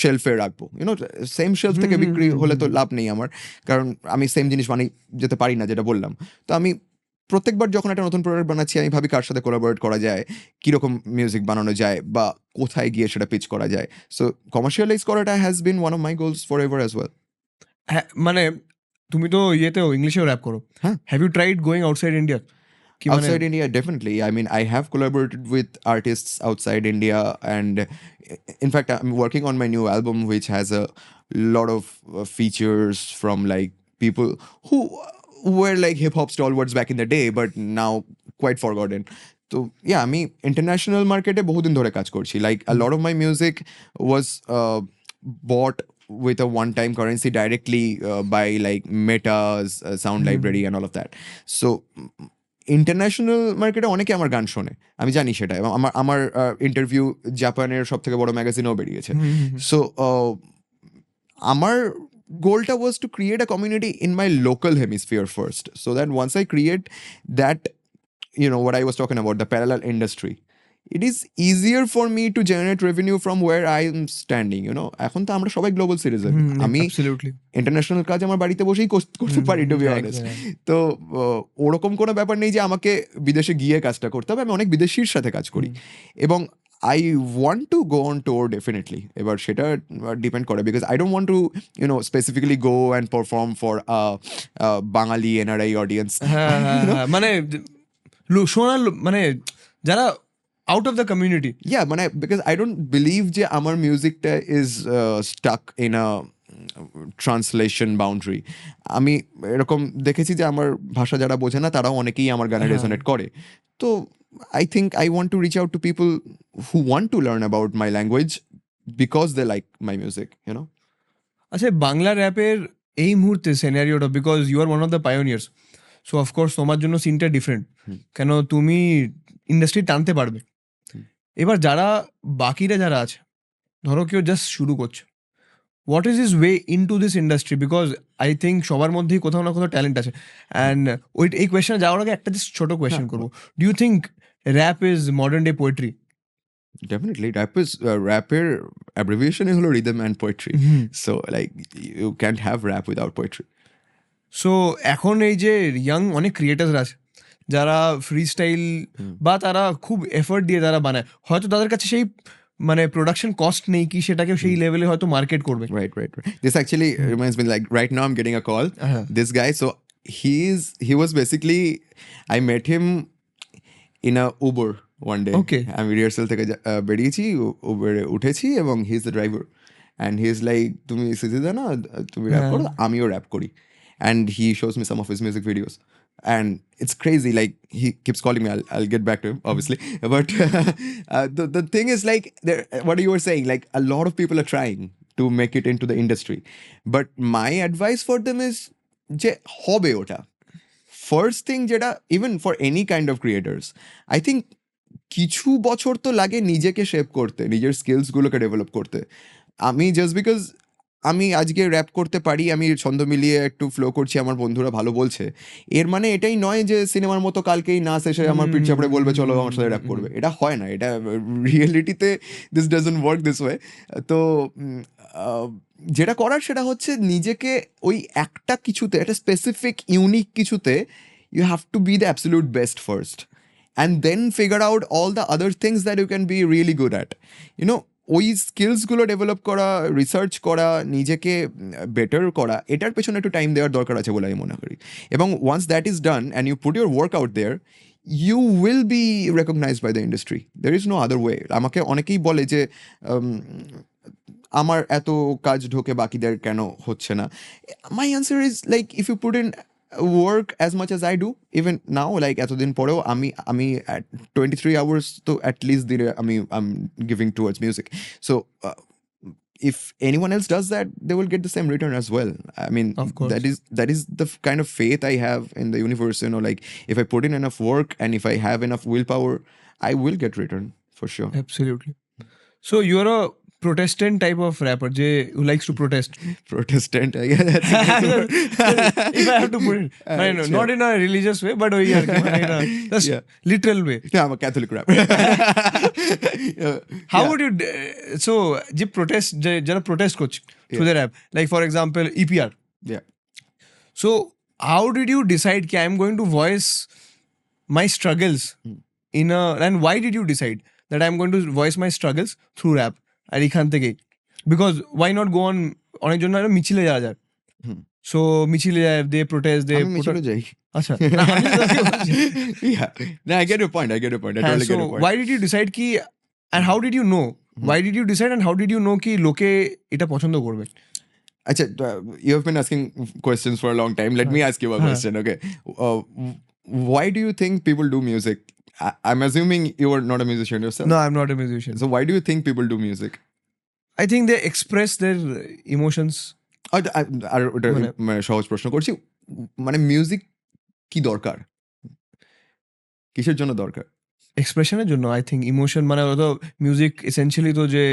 শেলফে রাখবো। ইউনো, সেম শেলফ থেকে বিক্রি হলে তো লাভ নেই আমার, কারণ আমি সেম জিনিস বানিয়ে যেতে পারি না, যেটা বললাম। তো আমি প্রত্যেকবার যখন একটা নতুন প্রোডাক্ট বানাচ্ছি, আমি ভাবি কার সাথে কোলাবোরেট করা যায়, কীরকম মিউজিক বানানো যায়, বা কোথায় গিয়ে সেটা পিচ করা যায়। সো কমার্শিয়ালাইজ করাটা has been one of my goals for ever as well. হ্যাঁ, মানে তুমি তো ইয়েতেও ইংলিশেও র্যাপ করো, হ্যাঁ? Have you tried going outside India? কি মানে Outside India, definitely. I mean, I have collaborated with artists outside India, and in fact, I'm working on my new album, which has a lot of features from like people who were like hip hop stalwarts back in the day, but now quite forgotten. So yeah, আমি international market এ বহুদিন ধরে কাজ করছি. Like a lot of my music was bought with a one-time currency directly by like Meta's sound library and all of that. So international মার্কেটে অনেকে আমার গান শোনে, আমি জানি সেটা, এবং আমার আমার ইন্টারভিউ জাপানের সব থেকে বড় ম্যাগাজিনেও বেরিয়েছে। সো আমার গোলটা was to create a community in my local hemisphere first, so that once I create that, you know, what I was talking about, the parallel industry, it is easier for me to generate revenue from where I am standing, you know. এখন তো আমরা সবাই গ্লোবাল সিটিজেন, আমি absolutely ইন্টারন্যাশনাল কাজ আমার বাড়িতে বসেই করতে পারি, টু বি অনেস্ট। তো ওরকম কোনো ব্যাপার নেই যে আমাকে বিদেশে গিয়ে কাজটা করতে হবে, আমি অনেক বিদেশির সাথে কাজ করি, এবং I want to go on tour definitely. এবার সেটা ডিপেন্ড করে, because I don't want to you know specifically go and perform for Bangali NRI audience. মানে শোনার মানে যারা out of the community. Yeah, মানে because I don't believe যে আমার মিউজিকটা is stuck in a translation boundary. আমি এরকম দেখেছি যে আমার ভাষা যারা বোঝে না তারাও অনেকেই আমার গানে রেজোনেট করে। তো I think I want to reach out to people who want to learn about my language because they like my music, you know. আচ্ছা, বাংলা র্যাপের এই মুহূর্তে সিনারিওটা, because you are one of the pioneers, so of course তোমার জন্য সিনটা ডিফারেন্ট, কেন তুমি ইন্ডাস্ট্রি টানতে পারবে। এবার যারা বাকিরা যারা আছে, ধরো কেউ জাস্ট শুরু করছে, what is is way in to this industry, because I think সবার মধ্যেই কোথাও না কোথাও ট্যালেন্ট আছে। অ্যান্ড এই কোয়েশ্চেনে যাওয়ার আগে একটা জাস্ট ছোট কোয়েশ্চেন করবো, do you think rap is modern day poetry? Definitely, rapper abbreviation is rhythm and poetry. So like you can't have rap without poetry. So এখন এই যে ইয়াং অনেক ক্রিয়েটার্স আছে যারা ফ্রি স্টাইল বা তারা খুব এফোর্ট দিয়ে তারা বানায়, হয়তো তাদের কাছে সেই মানে প্রোডাকশন কস্ট নেই কি সেটাকে সেই লেভেলে হয়তো মার্কেট করবে। Right. This actually reminds me, like right now I'm getting a call. This guy, so he was basically, I met him in a Uber one day. Okay. আমি রিহার্সাল থেকে বেরিয়েছি, উবেরে উঠেছি, এবং he is the driver, and he is like, তুমি সিজি দা না, তুমি র্যাপ করো, আমিও র্যাপ করি, and he shows me some of his music videos, and it's crazy, like he keeps calling me. I'll get back to him obviously, but the thing is, like, there, what you were saying, like a lot of people are trying to make it into the industry, but my advice for them is je hobe ota first thing, jeta even for any kind of creators, I think কিছু বছর তো লাগে নিজেকে শেপ করতে, নিজের স্কিলসগুলোকে ডেভেলপ করতে। আমি জাস্ট বিকজ আমি আজকে র্যাপ করতে পারি, আমি ছন্দ মিলিয়ে একটু ফ্লো করছি, আমার বন্ধুরা ভালো বলছে, এর মানে এটাই নয় যে সিনেমার মতো কালকেই নাচ এসে আমার পিঠ চাপড়ে বলবে চলো আমার সাথে র্যাপ করবে। এটা হয় না, এটা রিয়েলিটিতে this doesn't work this way. তো যেটা করার সেটা হচ্ছে নিজেকে ওই একটা কিছুতে, একটা স্পেসিফিক ইউনিক কিছুতে, you have to be the absolute best first, and then figure out all the other things that you can be really good at, you know. ওই স্কিলসগুলো ডেভেলপ করা, রিসার্চ করা, নিজেকে বেটার করা, এটার পেছনে একটু টাইম দেওয়ার দরকার আছে বলে আমি মনে করি। এবং once that is done and you put your work out there, you will be recognised by the industry. There is no other way. আমাকে অনেকেই বলে যে আমার এত কাজ ঢোকে বাকিদের কেন হচ্ছে না। My answer is like, if you put in work as much as I do, even now, like এতদিন পরেও আমি at 23 hours তো at least দিনে I'm giving towards music. So if anyone else does that, they will get the same return as well. I mean, of course, that is the kind of faith I have in the universe, you know, like if I put in enough work and if I have enough willpower, I will get return for sure. Absolutely. So you're a Protestant type of rapper who likes to protest. Protestant, yeah, that's a nice word. If I have to put it, not in a religious way, but in a just literal way. Yeah, I'm a Catholic rapper. How would you so je protest jara protest coach through the rap, like for example EPR? Yeah. So how did you decide that I'm going to voice my struggles in a, and why did you decide that I'm going to voice my struggles through rap? আর এখান থেকেই, because why not go on, অনেক জন্য মিছিলে যাওয়া যায়, সো মিছিলে যায়, দে প্রোটেস্ট, দে মিছিলে যাই, আচ্ছা Yeah. No, I get your point. I totally get your point. why did you decide কি and how did you know why did you decide and how did you know কি লোকে এটা পছন্দ করবে? Acha, you have been asking questions for a long time. Let me ask you a question, okay? Why do you think people do music? I'm assuming you are not a musician yourself. No, I'm not a musician. So why do you think people do music? I think they express their emotions. আর ওটা সহজ প্রশ্ন করছি, মানে মিউজিক কি দরকার, কিসের জন্য দরকার? এক্সপ্রেশনের জন্য আই থিঙ্ক ইমোশন, মানে ওটা তো মিউজিক এসেন্সিয়ালি তো যে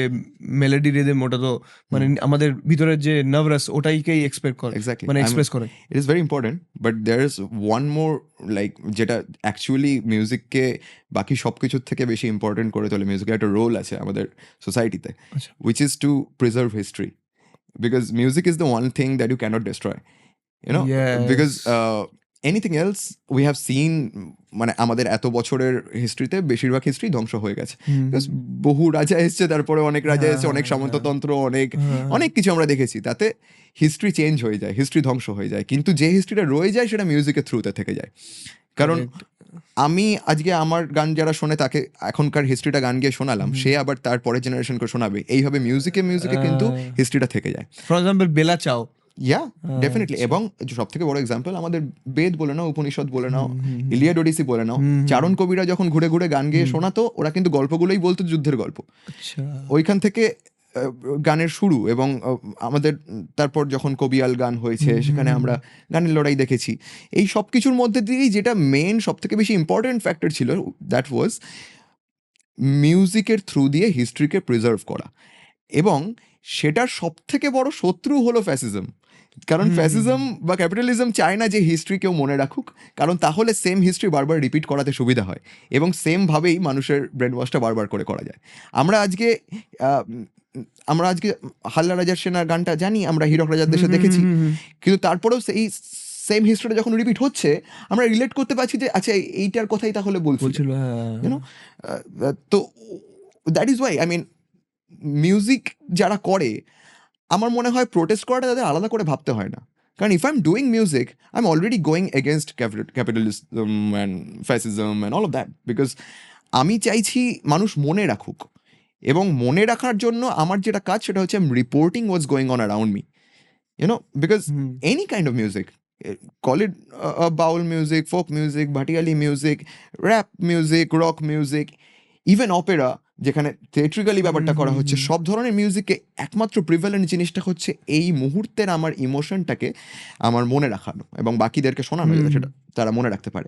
মেলোডি রিদম, ওটা তো মানে আমাদের ভিতরের যে নার্ভাস ওটাইকেই এক্সপ্রেস করে, Exactly. মানে এক্সপ্রেস করে। It is very important, but there is one more, like যেটা অ্যাকচুয়ালি মিউজিককে বাকি সব কিছুর থেকে বেশি ইম্পর্টেন্ট করে তোলে, মিউজিকের একটা রোল আছে আমাদের সোসাইটিতে, which is to preserve history, because music is the one thing that you cannot destroy, you know. Yes. Because anything else we have seen, মানে আমাদের এত বছরের হিস্ট্রিতে বেশিরভাগ হিস্ট্রি ধ্বংস হয়ে গেছে, Because বহু রাজা এসছে, তারপরে অনেক রাজা এসছে, অনেক সামন্ততন্ত্র, অনেক কিছু আমরা দেখেছি, তাতে হিস্ট্রি চেঞ্জ হয়ে যায়, হিস্ট্রি ধ্বংস হয়ে যায়, কিন্তু যে হিস্ট্রিটা রয়ে যায় সেটা মিউজিকের থ্রুতে থেকে যায়। কারণ আমি আজকে আমার গান যারা শোনে তাকে এখনকার হিস্ট্রিটা গান গিয়ে শোনালাম, সে আবার তার পরের জেনারেশনকে শোনাবে, এইভাবে মিউজিকে কিন্তু হিস্ট্রিটা থেকে যায়। ফর এক্সাম্পল বেলা চাও, ইয়া ডেফিনেটলি। এবং সব থেকে বড় এক্সাম্পল আমাদের বেদ বলে নাও, উপনিষদ বলে নাও, ইলিয়াড ওডিসি বলে নাও, চারণ কবিরা যখন ঘুরে ঘুরে গান গেয়ে শোনাতো, ওরা কিন্তু গল্পগুলোই বলতো, যুদ্ধের গল্প। ওইখান থেকে গানের শুরু, এবং আমাদের তারপর যখন কবিয়াল গান হয়েছে সেখানে আমরা গানের লড়াই দেখেছি। এই সব কিছুর মধ্যে দিয়েই যেটা মেন সব থেকে বেশি ইম্পর্টেন্ট ফ্যাক্টর ছিল, দ্যাট ওয়াজ মিউজিকের থ্রু দিয়ে হিস্ট্রিকে প্রিজার্ভ করা। এবং সেটার সব থেকে বড় শত্রু হলো ফ্যাসিজম, কারণ ফ্যাসিজম বা ক্যাপিটালিজম চায় না যে হিস্ট্রি কেউ মনে রাখুক, কারণ তাহলে সেম হিস্ট্রি বারবার রিপিট করাতে সুবিধা হয়, এবং সেমভাবেই মানুষের ব্রেন ওয়াশটা বারবার করে করা যায়। আমরা আজকে হাল্লা রাজার সেনার গানটা জানি, আমরা হীরক রাজার দেশে দেখেছি, কিন্তু তারপরেও সেই সেম হিস্ট্রিটা যখন রিপিট হচ্ছে আমরা রিলেট করতে পারছি যে আচ্ছা এইটার কথাই তাহলে বলছিল, ইউনো। তো that is why I mean music যারা করে, আমার মনে হয় প্রোটেস্ট করাটা তাদের আলাদা করে ভাবতে হয় না, কারণ if I am doing music I am already going against capitalism and fascism and all of that, because আমি চাইছি মানুষ মনে রাখুক, এবং মনে রাখার জন্য আমার যেটা কাজ সেটা হচ্ছে reporting what's going on around me, you know, because any kind of music, call it baul music, folk music, bhatiali music, rap music, rock music, even opera, যেখানে থিয়েট্রিক্যালি ব্যাপারটা করা হচ্ছে, সব ধরনের মিউজিকে একমাত্র প্রিভ্যালেন্ট জিনিসটা হচ্ছে এই মুহূর্তের আমার ইমোশনটাকে আমার মনে রাখানো, এবং বাকিদেরকে শোনানো যাতে সেটা তারা মনে রাখতে পারে,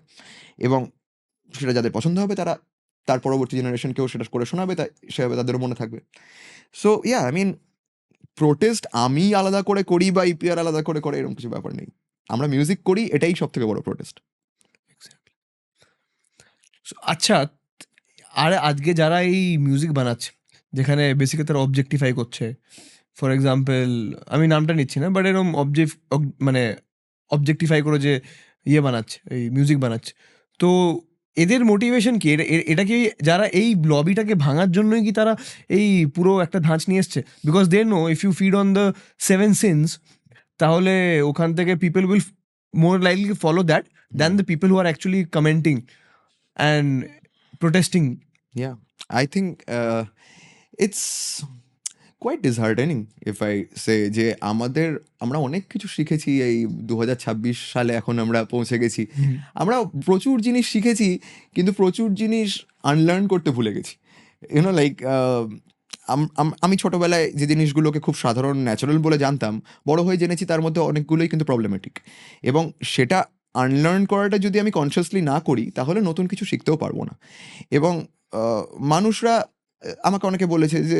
এবং সেটা যাদের পছন্দ হবে তারা তার পরবর্তী জেনারেশনকেও সেটা করে শোনাবে, তাই সেভাবে তাদেরও মনে থাকবে। So yeah, I mean protest আমি আলাদা করে করি বা ইপিআর আলাদা করে করে এরকম কিছু ব্যাপার নেই, আমরা মিউজিক করি, এটাই সব থেকে বড় প্রোটেস্ট। আচ্ছা, আর আজকে যারা এই মিউজিক বানাচ্ছে যেখানে বেসিক্যালি তারা অবজেক্টিফাই করছে, ফর এক্সাম্পল আমি নামটা নিচ্ছি না, বাট এরকম মানে অবজেক্টিফাই করে যে বানাচ্ছে, এই মিউজিক বানাচ্ছে, তো এদের মোটিভেশন কি? এটা কি যারা এই লবিটাকে ভাঙার জন্যই কি তারা এই পুরো একটা ধাঁচ নিয়ে এসছে? Because they know if you feed on the 7 sins, তাহলে ওখান থেকে people will more likely follow that than the people who are actually commenting and protesting. Yeah, I think it's quite disheartening if I say যে আমরা অনেক কিছু শিখেছি এই 2026 সালে, এখন আমরা পৌঁছে গেছি, আমরা প্রচুর জিনিস শিখেছি, কিন্তু প্রচুর জিনিস আনলার্ন করতে ভুলে গেছি, ইউনো, লাইক আমি ছোটবেলায় যে জিনিসগুলোকে খুব সাধারণ ন্যাচারাল বলে জানতাম, বড় হয়ে জেনেছি তার মধ্যে অনেকগুলোই কিন্তু প্রবলেমেটিক, এবং সেটা আনলার্ন করাটা যদি আমি কনসিয়াসলি না করি তাহলে নতুন কিছু শিখতেও পারবো না। এবং মানুষরা আমাকে অনেকে বলেছে যে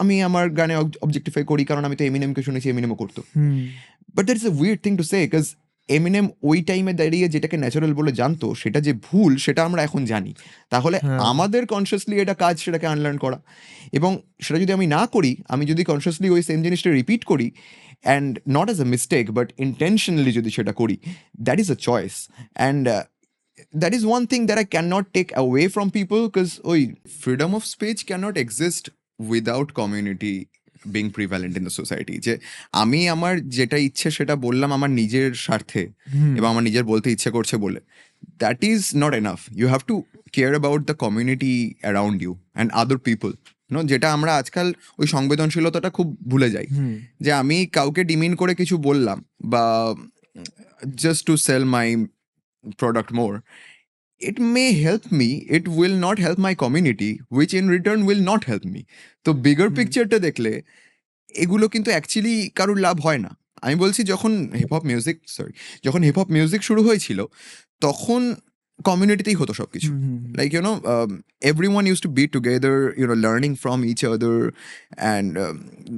আমি আমার গানে অবজেক্টিফাই করি কারণ আমি তো এমিনেমকে শুনেছি, এমিনেমও করতো, but that is a weird thing to say, because Eminem ওই টাইমে দাঁড়িয়ে যেটাকে ন্যাচারাল বলে জানতো সেটা যে ভুল সেটা আমরা এখন জানি, তাহলে আমাদের কনসিয়াসলি এটা কাজ সেটাকে আনলার্ন করা, এবং সেটা যদি আমি না করি, আমি যদি কনসিয়াসলি ওই সেম জিনিসটা রিপিট করি and not as a mistake but intentionally যদি সেটা করি, that is a choice, and that is one thing that I cannot take away from people, because freedom of speech cannot exist without community being prevalent in the society, যে আমি আমার যেটা ইচ্ছে সেটা বললাম আমার নিজের স্বার্থে এবং আমার নিজের বলতে ইচ্ছে করছে বলে, that is not enough. You have to care about the community around you and other people, যেটা আমরা আজকাল ওই সংবেদনশীলতাটা খুব ভুলে যাই, যে আমি কাউকে ডিমিন করে কিছু বললাম বা just to sell my product more, it may help me, it will not help my community, which in return will not help me. তো bigger picture-টা দেখলে এগুলো কিন্তু অ্যাকচুয়ালি কারোর লাভ হয় না। আমি বলছি যখন হিপ হপ মিউজিক শুরু হয়েছিল তখন কমিউনিটিতেই হতো সবকিছু, like everyone used to be together, learning from each other, and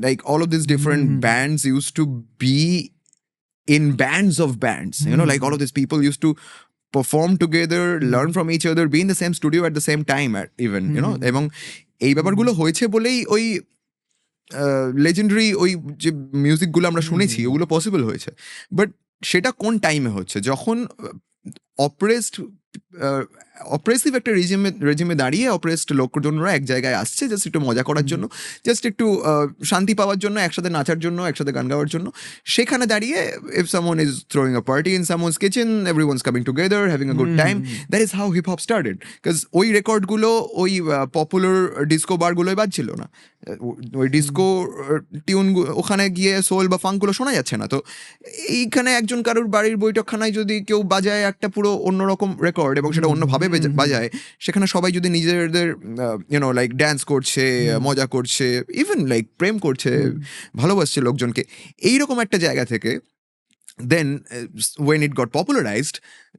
like all of these different bands used to be in bands of bands, like all of these people used to perform together, learn from each other, be in the same studio at the same time, even, এবং এই ব্যাপারগুলো হয়েছে বলেই ওই লেজেন্ডারি ওই যে মিউজিকগুলো আমরা শুনেছি ওগুলো পসিবল হয়েছে। বাট সেটা কোন টাইমে হচ্ছে? যখন অপ্রেসিভ একটা রেজিমে দাঁড়িয়ে অপ্রেসড লোকজনরা এক জায়গায় আসছে জাস্ট একটু মজা করার জন্য, জাস্ট একটু শান্তি পাওয়ার জন্য, একসাথে নাচার জন্য, একসাথে গান গাওয়ার জন্য। সেখানে দাঁড়িয়ে if someone is throwing a party in someone's kitchen, everyone's coming together, having a good time, that is how hip hop started. Because ওই রেকর্ডগুলো ওই পপুলার ডিস্কো বারগুলোই বাজছিল না, ওই ডিস্কো টিউন ওখানে গিয়ে সোল বা ফাঙ্কগুলো শোনা যাচ্ছে না। তো এইখানে একজন কারোর বাড়ির বৈঠকখানায় যদি কেউ বাজায় একটা পুরো অন্যরকম রেকর্ড এবং সেটা অন্যভাবে বাজায়, সেখানে সবাই যদি নিজেদের লাইক ড্যান্স করছে, মজা করছে, ইভেন লাইক প্রেম করছে, ভালোবাসছে লোকজনকে, এইরকম একটা জায়গা থেকে, then when it got popularized,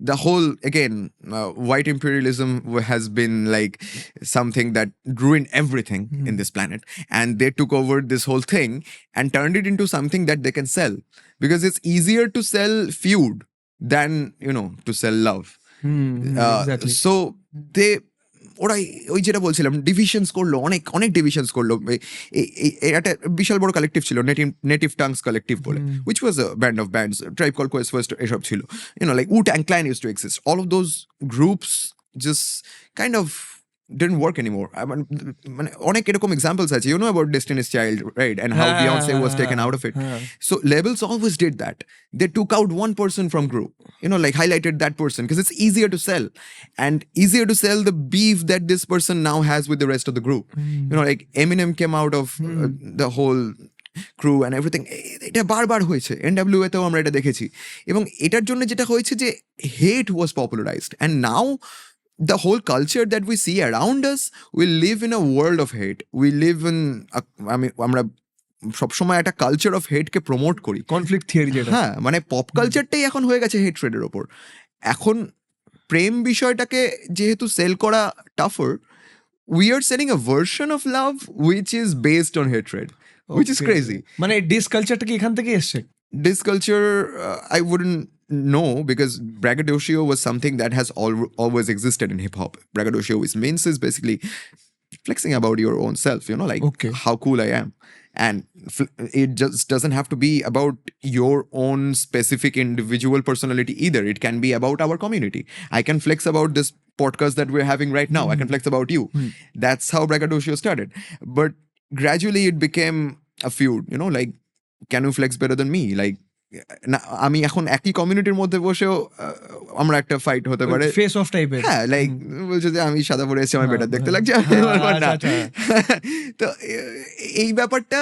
the whole again white imperialism has been like something that ruined everything in this planet, and they took over this whole thing and turned it into something that they can sell, because it's easier to sell feud than to sell love. Exactly. So they ওরা ওই যেটা বলছিলাম ডিভিশনস করলো, অনেক অনেক ডিভিশনস করলো। একটা বিশাল বড় কালেকটিভ ছিল নেটিভ টাংস কালেকটিভ বলে, which was a band of bands, tribe call Quest first এসব ছিল, like Wu-Tang Clan used to exist. All of those groups just kind of didn't work anymore. মানে অনেক এরকম এক্সাম্পলস আছে, about Destiny's Child, right, and how Beyonce was taken out of it. So labels always did that. They took out one person from group, like highlighted that person because it's easier to sell, and easier to sell the beef that this person now has with the rest of the group. Like Eminem came out of the whole crew and everything. এটা বারবার হয়েছে, NWA তেও আমরা এটা দেখেছি। এবং এটার জন্য যেটা হয়েছে যে hate was popularized, and now the whole culture that we see around us, we live in a world of hate. We live in আমরা সবসময় একটা কালচার অফ হেটকে প্রমোট করি, কনফ্লিক্ট থিওরি যেটা। হ্যাঁ, মানে পপ কালচারটাই এখন হয়ে গেছে হেট্রেডের ওপর। এখন প্রেম বিষয়টাকে যেহেতু সেল করা টাফার, we are selling a version of love which is based on hatred, which is crazy. মানে ডিস কালচারটা কি এখান থেকে এসছে? This culture, I wouldn't know, because braggadocio was something that has always existed in hip hop. Braggadocio means is basically flexing about your own self, like how cool I am. And it just doesn't have to be about your own specific individual personality either. It can be about our community. I can flex about this podcast that we're having right now. I can flex about you. That's how braggadocio started. But gradually it became a feud, like, can you flex better than me? Like, আমি এখন একই কমিউনিটির মধ্যে বসেও আমরা একটা ফাইট হতে পারে, ফেস অফ টাইপের। হ্যাঁ, লাইক বলছে যে আমি সাদা পরে এসেছি, আমার বেটার দেখতে লাগছে। তো এই ব্যাপারটা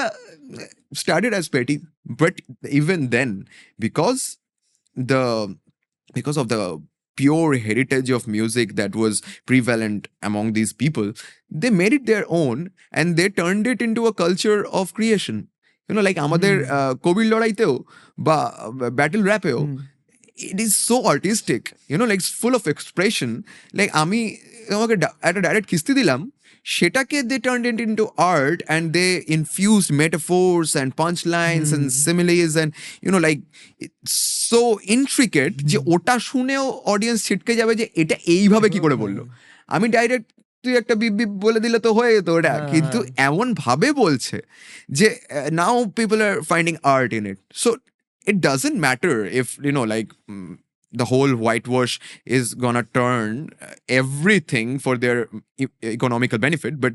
started as petty, but even then, because of the pure heritage of music that was prevalent among these people, they made it their own and they turned it into a culture of creation. Like আমাদের কবির লড়াইতেও বা battle র্যাপেও, it is so artistic, like it's full of expression. Like আমি আমাকে একটা ডাইরেক্ট কিস্তি দিলাম, সেটাকে they turned it into art and they infused metaphors and punchlines and similes and like it's so intricate যে ওটা শুনেও অডিয়েন্স ছিটকে যাবে যে এটা এইভাবে কি করে বললো। আমি ডাইরেক্ট তুই একটা বিপ বিপ বলে দিলে তো হয়ে যেত ওটা, কিন্তু এমন ভাবে বলছে যে now people are finding art in it. So it doesn't matter if like the whole whitewash is gonna turn everything for their economical benefit, but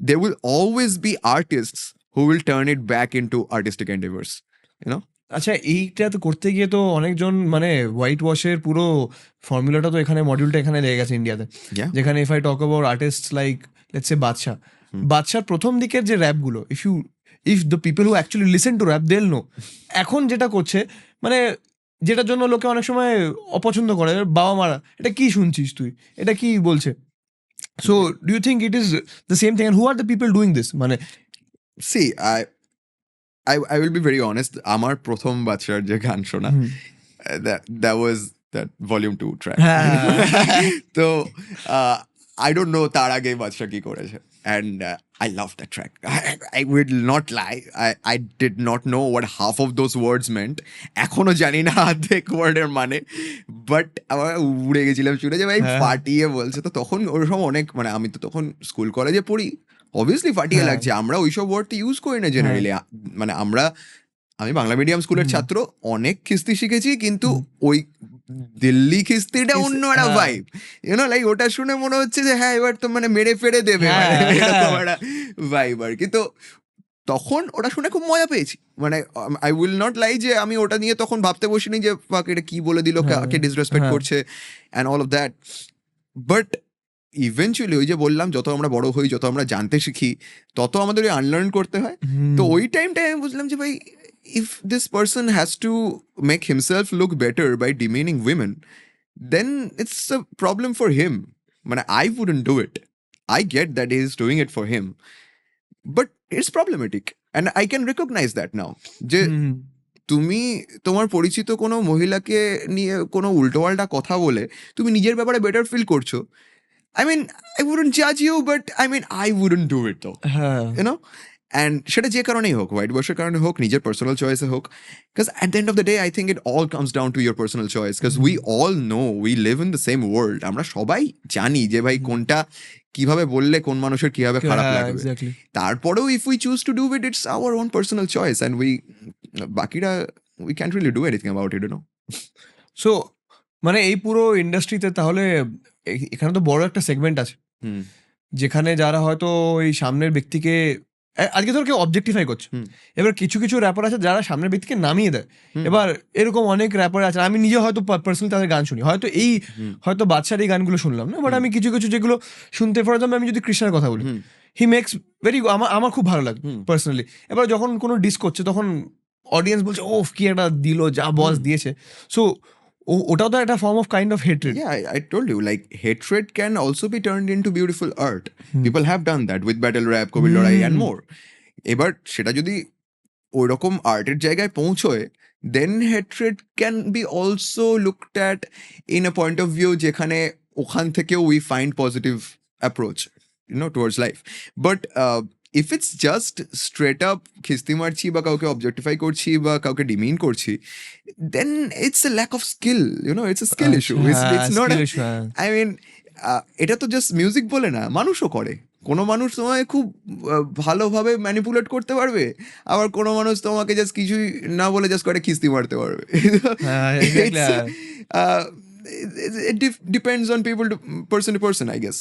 there will always be artists who will turn it back into artistic endeavors, you know? আচ্ছা, এইটা তো করতে গিয়ে তো অনেকজন মানে হোয়াইট ওয়াশের পুরো ফর্মুলাটা তো এখানে মডিউলটা এখানে লেগে গেছে ইন্ডিয়াতে, Yeah. যেখানে if I talk about artist like let's say বাদশার প্রথম দিকের যে র্যাপগুলো, if the people who actually listen to rap they'll know, এখন যেটা করছে মানে যেটার জন্য লোকে অনেক সময় অপছন্দ করে, বাবা মারা এটা কি শুনছিস তুই, এটা কি বলছে। So do you think it is the same thing, and who are the people doing this? মানে See, I will be very honest, আমার প্রথম বাচ্চার যে গান শোনা, that was that volume 2 track. তো I don't know তার আগে বাচ্চা কি করেছে, and I love that track. I will not lie, I did not know what half of those words meant. এখনো জানি না অর্ধেক ওয়ার্ডের মানে, বাট আমার উড়ে গেছিলাম শুনে যে ভাই ফাটিয়ে বলছে। তো তখন ওরকম অনেক মানে আমি তো তখন স্কুল কলেজে পড়ি, অবভিয়াসলি ফাটিয়ে লাগছে। আমরা ওইসব ওয়ার্ড তো ইউজ করি না জেনারেলি, মানে আমি বাংলা মিডিয়াম স্কুলের ছাত্র, অনেক খিস্তি শিখেছি, কিন্তু ওই দিল্লি খিস্তিটা অন্য একটা ভাইব, ইউনো, লাইক ওটা শুনে মনে হচ্ছে যে হ্যাঁ এবার তো মানে মেরে ফেরে দেবে, এরকম একটা ভাইব আর কি। তো তখন ওটা শুনে খুব মজা পেয়েছি, মানে আই উইল নট লাই যে আমি ওটা নিয়ে তখন ভাবতে বসিনি যে ফাক এটা কি বলে দিল, কাকে ডিসরেসপেক্ট করছে and all of that. But eventually ওই যে বললাম, যত আমরা বড় হই, যত আমরা জানতে শিখি, তত আমাদের ওই আনলার্ন করতে হয়। তো ওই টাইমটায় আমি বুঝলাম যে ভাই, if this person has to make himself look better by demeaning women, then it's a problem for him. Man, I wouldn't do it. I get that he is doing it for him, but it's problematic, and I can recognize that now. যে তুমি তোমার পরিচিত কোনো মহিলাকে নিয়ে কোনো উল্টোপাল্টা কথা বলে তুমি নিজের ব্যাপারে বেটার ফিল করছো, I mean, I wouldn't judge you, but I mean, I wouldn't do it though. You know? And সেটা যে কারণেই হোক, হোয়াইট ওয়াশের কারণে হোক, নিজের পার্সোনাল চয়েসে হোক, because at the end of the day I think it all comes down to your personal choice, because we all know we live in the same world. আমরা সবাই জানি যে ভাই কোনটা কিভাবে বললে কোন মানুষের কিভাবে খারাপ লাগবে। তারপরেও if we choose to do it, it's our own personal choice, and বাকিরা we can't really do anything about it, you know. So মানে এই পুরো ইন্ডাস্ট্রিতে তাহলে এখানে তো বড় একটা সেগমেন্ট আছে যেখানে যারা হয়তো এই সামনের ব্যক্তিকে আজকে ধর কেউ অবজেক্টিফাই করছে, এবার কিছু কিছু র্যাপার আছে যারা সামনের ব্যক্তিকে নামিয়ে দেয়। এবার এরকম অনেক র্যাপার আছে, আমি নিজে হয়তো পার্সোনালি তাদের গান শুনি, হয়তো বাদশার এই গানগুলো শুনলাম না, বাট আমি কিছু কিছু যেগুলো শুনতে, ফর এক্সাম্পল আমি যদি কৃষ্ণের কথা বলি, হি মেক্স ভেরি, আমার খুব ভালো লাগে পার্সোনালি। এবার যখন কোনো ডিস করছে তখন অডিয়েন্স বলছে ওফ কি একটা দিল, যা বস দিয়েছে। সো ওটাও তো একটা form of kind of hatred. Yeah, I told you, like hatred can also be turned into beautiful art. People have done that with battle rap, কবির লড়াই and more. এবার সেটা যদি ওইরকম আর্টের জায়গায় পৌঁছয়, then hatred can be also looked at in a point of view যেখানে ওখান থেকেও we find positive approach, you know, towards life. But if it's just straight up খিস্তি মারছি বা কাউকে অবজেক্টিফাই করছি বা কাউকে ডিমিন করছি, then it's a lack of skill, you know, it's a skill issue. It's not I mean, এটা তো জাস্ট মিউজিক বলে না, মানুষও করে। কোনো মানুষ তোমাকে খুব ভালোভাবে ম্যানিপুলেট করতে পারবে, আবার কোনো মানুষ তোমাকে জাস্ট কিছুই না বলে জাস্ট করে খিস্তি মারতে পারবে। It depends on people person to person, I guess.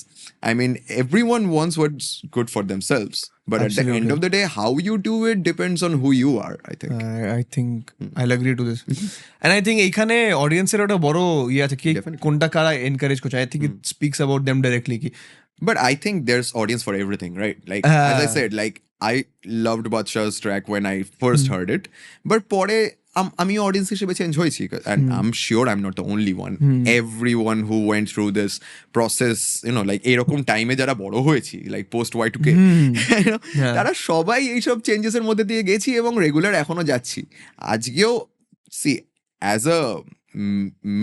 I mean, everyone wants what's good for themselves, but at the end of the day, how you do it depends on who you are, I think. I think I'll agree to this. And I think এইখানে অডিয়েন্সের একটা বড় ইয়ে আছে কি কোনটা কারা এনকারেজ করছে। I think it speaks about them directly কি। But I think there's audience for everything, right? Like as I said, like I loved Badshah's track when I first heard it, but পরে আমি অডিয়েন্স হিসেবে চেঞ্জ হয়েছি, and I'm sure I'm not the only one. Everyone who went through this process, you know, like এরকম টাইমে যারা বড় হয়েছি, like post Y2K, তারা সবাই এইসব চেঞ্জেস এর মধ্যে দিয়ে গেছি এবং রেগুলার এখনো যাচ্ছি। আজকেও see, as a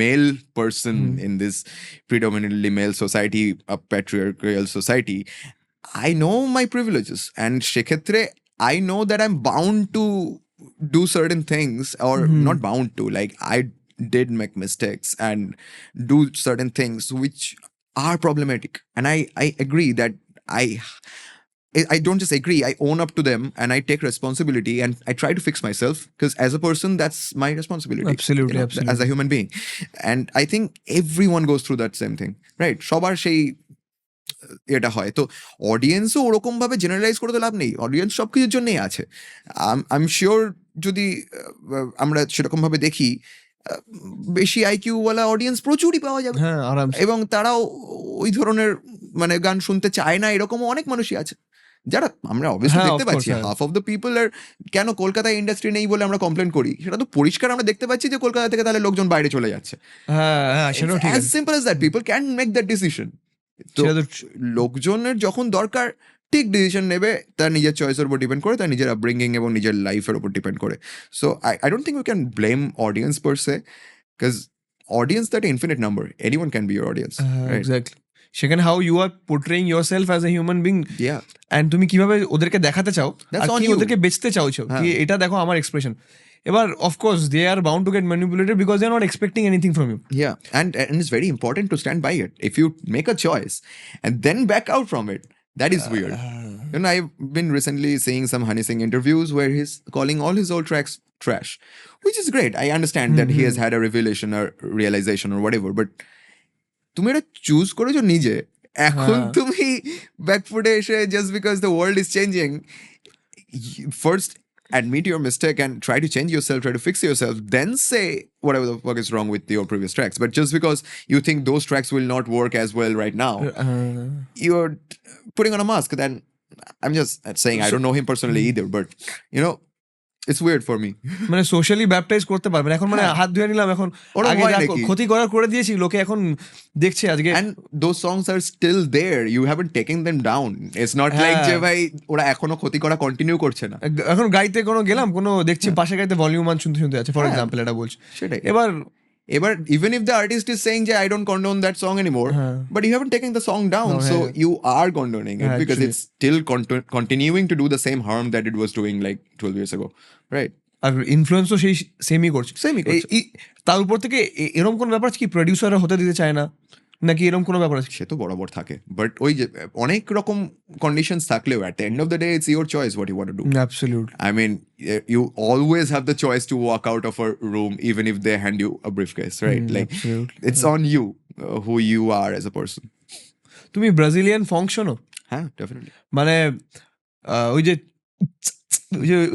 male person in this predominantly male society, a patriarchal society, I know my privileges, and sheketre I know that I'm bound to do certain things, or not bound to, like I did make mistakes and do certain things which are problematic, and I agree that I don't just agree, I own up to them and I take responsibility and I try to fix myself, because as a person that's my responsibility. Absolutely, you know, absolutely. as a human being, and I think everyone goes through that same thing, right? সবার সেই এটা হয়। তো অডিয়েন্সও ওরকম ভাবে জেনারেলাইজ করে তো লাভ নেই, অডিয়েন্স সব কিছুর জন্যই আছে। আই এম শিওর যদি আমরা সেরকম ভাবে দেখি, বেশি আইকিউ ওয়ালা অডিয়েন্স প্রচুরই পাওয়া যাবে, হ্যাঁ আরামসে। এবং তারাও ওই ধরনের মানে গান শুনতে চায় না এরকমও অনেক মানুষই আছে, যারা আমরা অবভিয়াসলি হ্যাঁ, দেখতে of course, পাচ্ছি। হ্যাঁ। হাফ অফ দ্য পিপল আর কেন কলকাতায় ইন্ডাস্ট্রি নেই বলে আমরা কমপ্লেন করি, সেটা তো পরিষ্কার আমরা দেখতে পাচ্ছি যে কলকাতা থেকে তাহলে লোকজন বাইরে চলে যাচ্ছে। হ্যাঁ হ্যাঁ, সেটাও ঠিক অ্যাজ আছে। Simple as that, people can make that decision. তো সেটা তো লোকজনের যখন দরকার ঠিক ডিসিশন নেবে, তার নিজের চয়েসের উপর ডিপেন্ড করে, তার নিজের আপব্রিঙ্গিং এবং নিজের লাইফের উপর ডিপেন্ড করে। So I don't think you can blame audience per se, because audience that infinite number, anyone can be your audience, right? Exactly. সেখানে how you are portraying yourself as a human being, Yeah, and তুমি কিভাবে ওদেরকে দেখাতে চাও That's আর on কি you. ওদেরকে বেচতে চাওছো কি হ্যাঁ। এটা দেখো আমার এক্সপ্রেশন। এবার of course they are bound to get manipulated because they are not expecting anything from you. yeah, and it's very important to stand by it. If you make a choice and then back out from it, that is weird. You know, I've been recently seeing some Honey Singh interviews where he's calling all his old tracks trash, which is great. I understand that he has had a revelation or realization or whatever, but তুমি এটা চুজ করেছো নিজে, এখন হ্যাঁ। তুমি ব্যাকফুটে এসে just because the world is changing, first admit your mistake and try to change yourself, try to fix yourself, then say whatever the fuck is wrong with your previous tracks. But just because you think those tracks will not work as well right now, you're putting on a mask. Then I'm just saying, I don't know him personally either, but you know, it's weird for me. মানে সোশ্যালি ব্যাপটাইজ করতে পারবেন এখন, মানে হ্যাঁ। হাত ধুয়ে নিলাম এখন, ওরা আগে হয় যা নাকি? ক্ষতি করার করে দিয়েছি লোকে এখন দেখছে আজকে। And those songs are still there, you haven't taken them down. It's not like হ্যাঁ। যে ভাই ওরা এখনো ক্ষতি করা কন্টিনিউ করছে না। এখন গাড়িতে কোনো গেলাম, কোনো দেখছি পাশে গাড়িতে ভলিউম মান শুনতে শুনতে আছে ফর হ্যাঁ। এক্সাম্পল, এটা বলছি। সেটাই। এবার Ever, even if the artist is saying I don't condone that song anymore, but you haven't taken the song down, No, so yeah. you are condoning it, Yeah, because actually. it's still continuing to do the same harm that it was doing like 12 years ago, right? আর ইনফ্লুয়েন্সও সেই সেমই করছে। Same-ই করছে। তার উপর থেকে এরকম কোনো ব্যাপার আছে কি প্রডিউসাররা হতে দিতে চায় না, নাকি এরকম কোনো ব্যাপার আছে? সে তো বরাবর থাকে, বাট ওই যে অনেক রকম কন্ডিশনস থাকলেও at the end of the day it's your choice what you want to do. Absolutely. I mean, you always have the choice to walk out of a room even if they hand you a briefcase, right? Like absolutely. it's on you, who you are as a person. তুমি ব্রাজিলিয়ান ফঙ্ক শোনো? হ্যাঁ, definitely. মানে ওই যে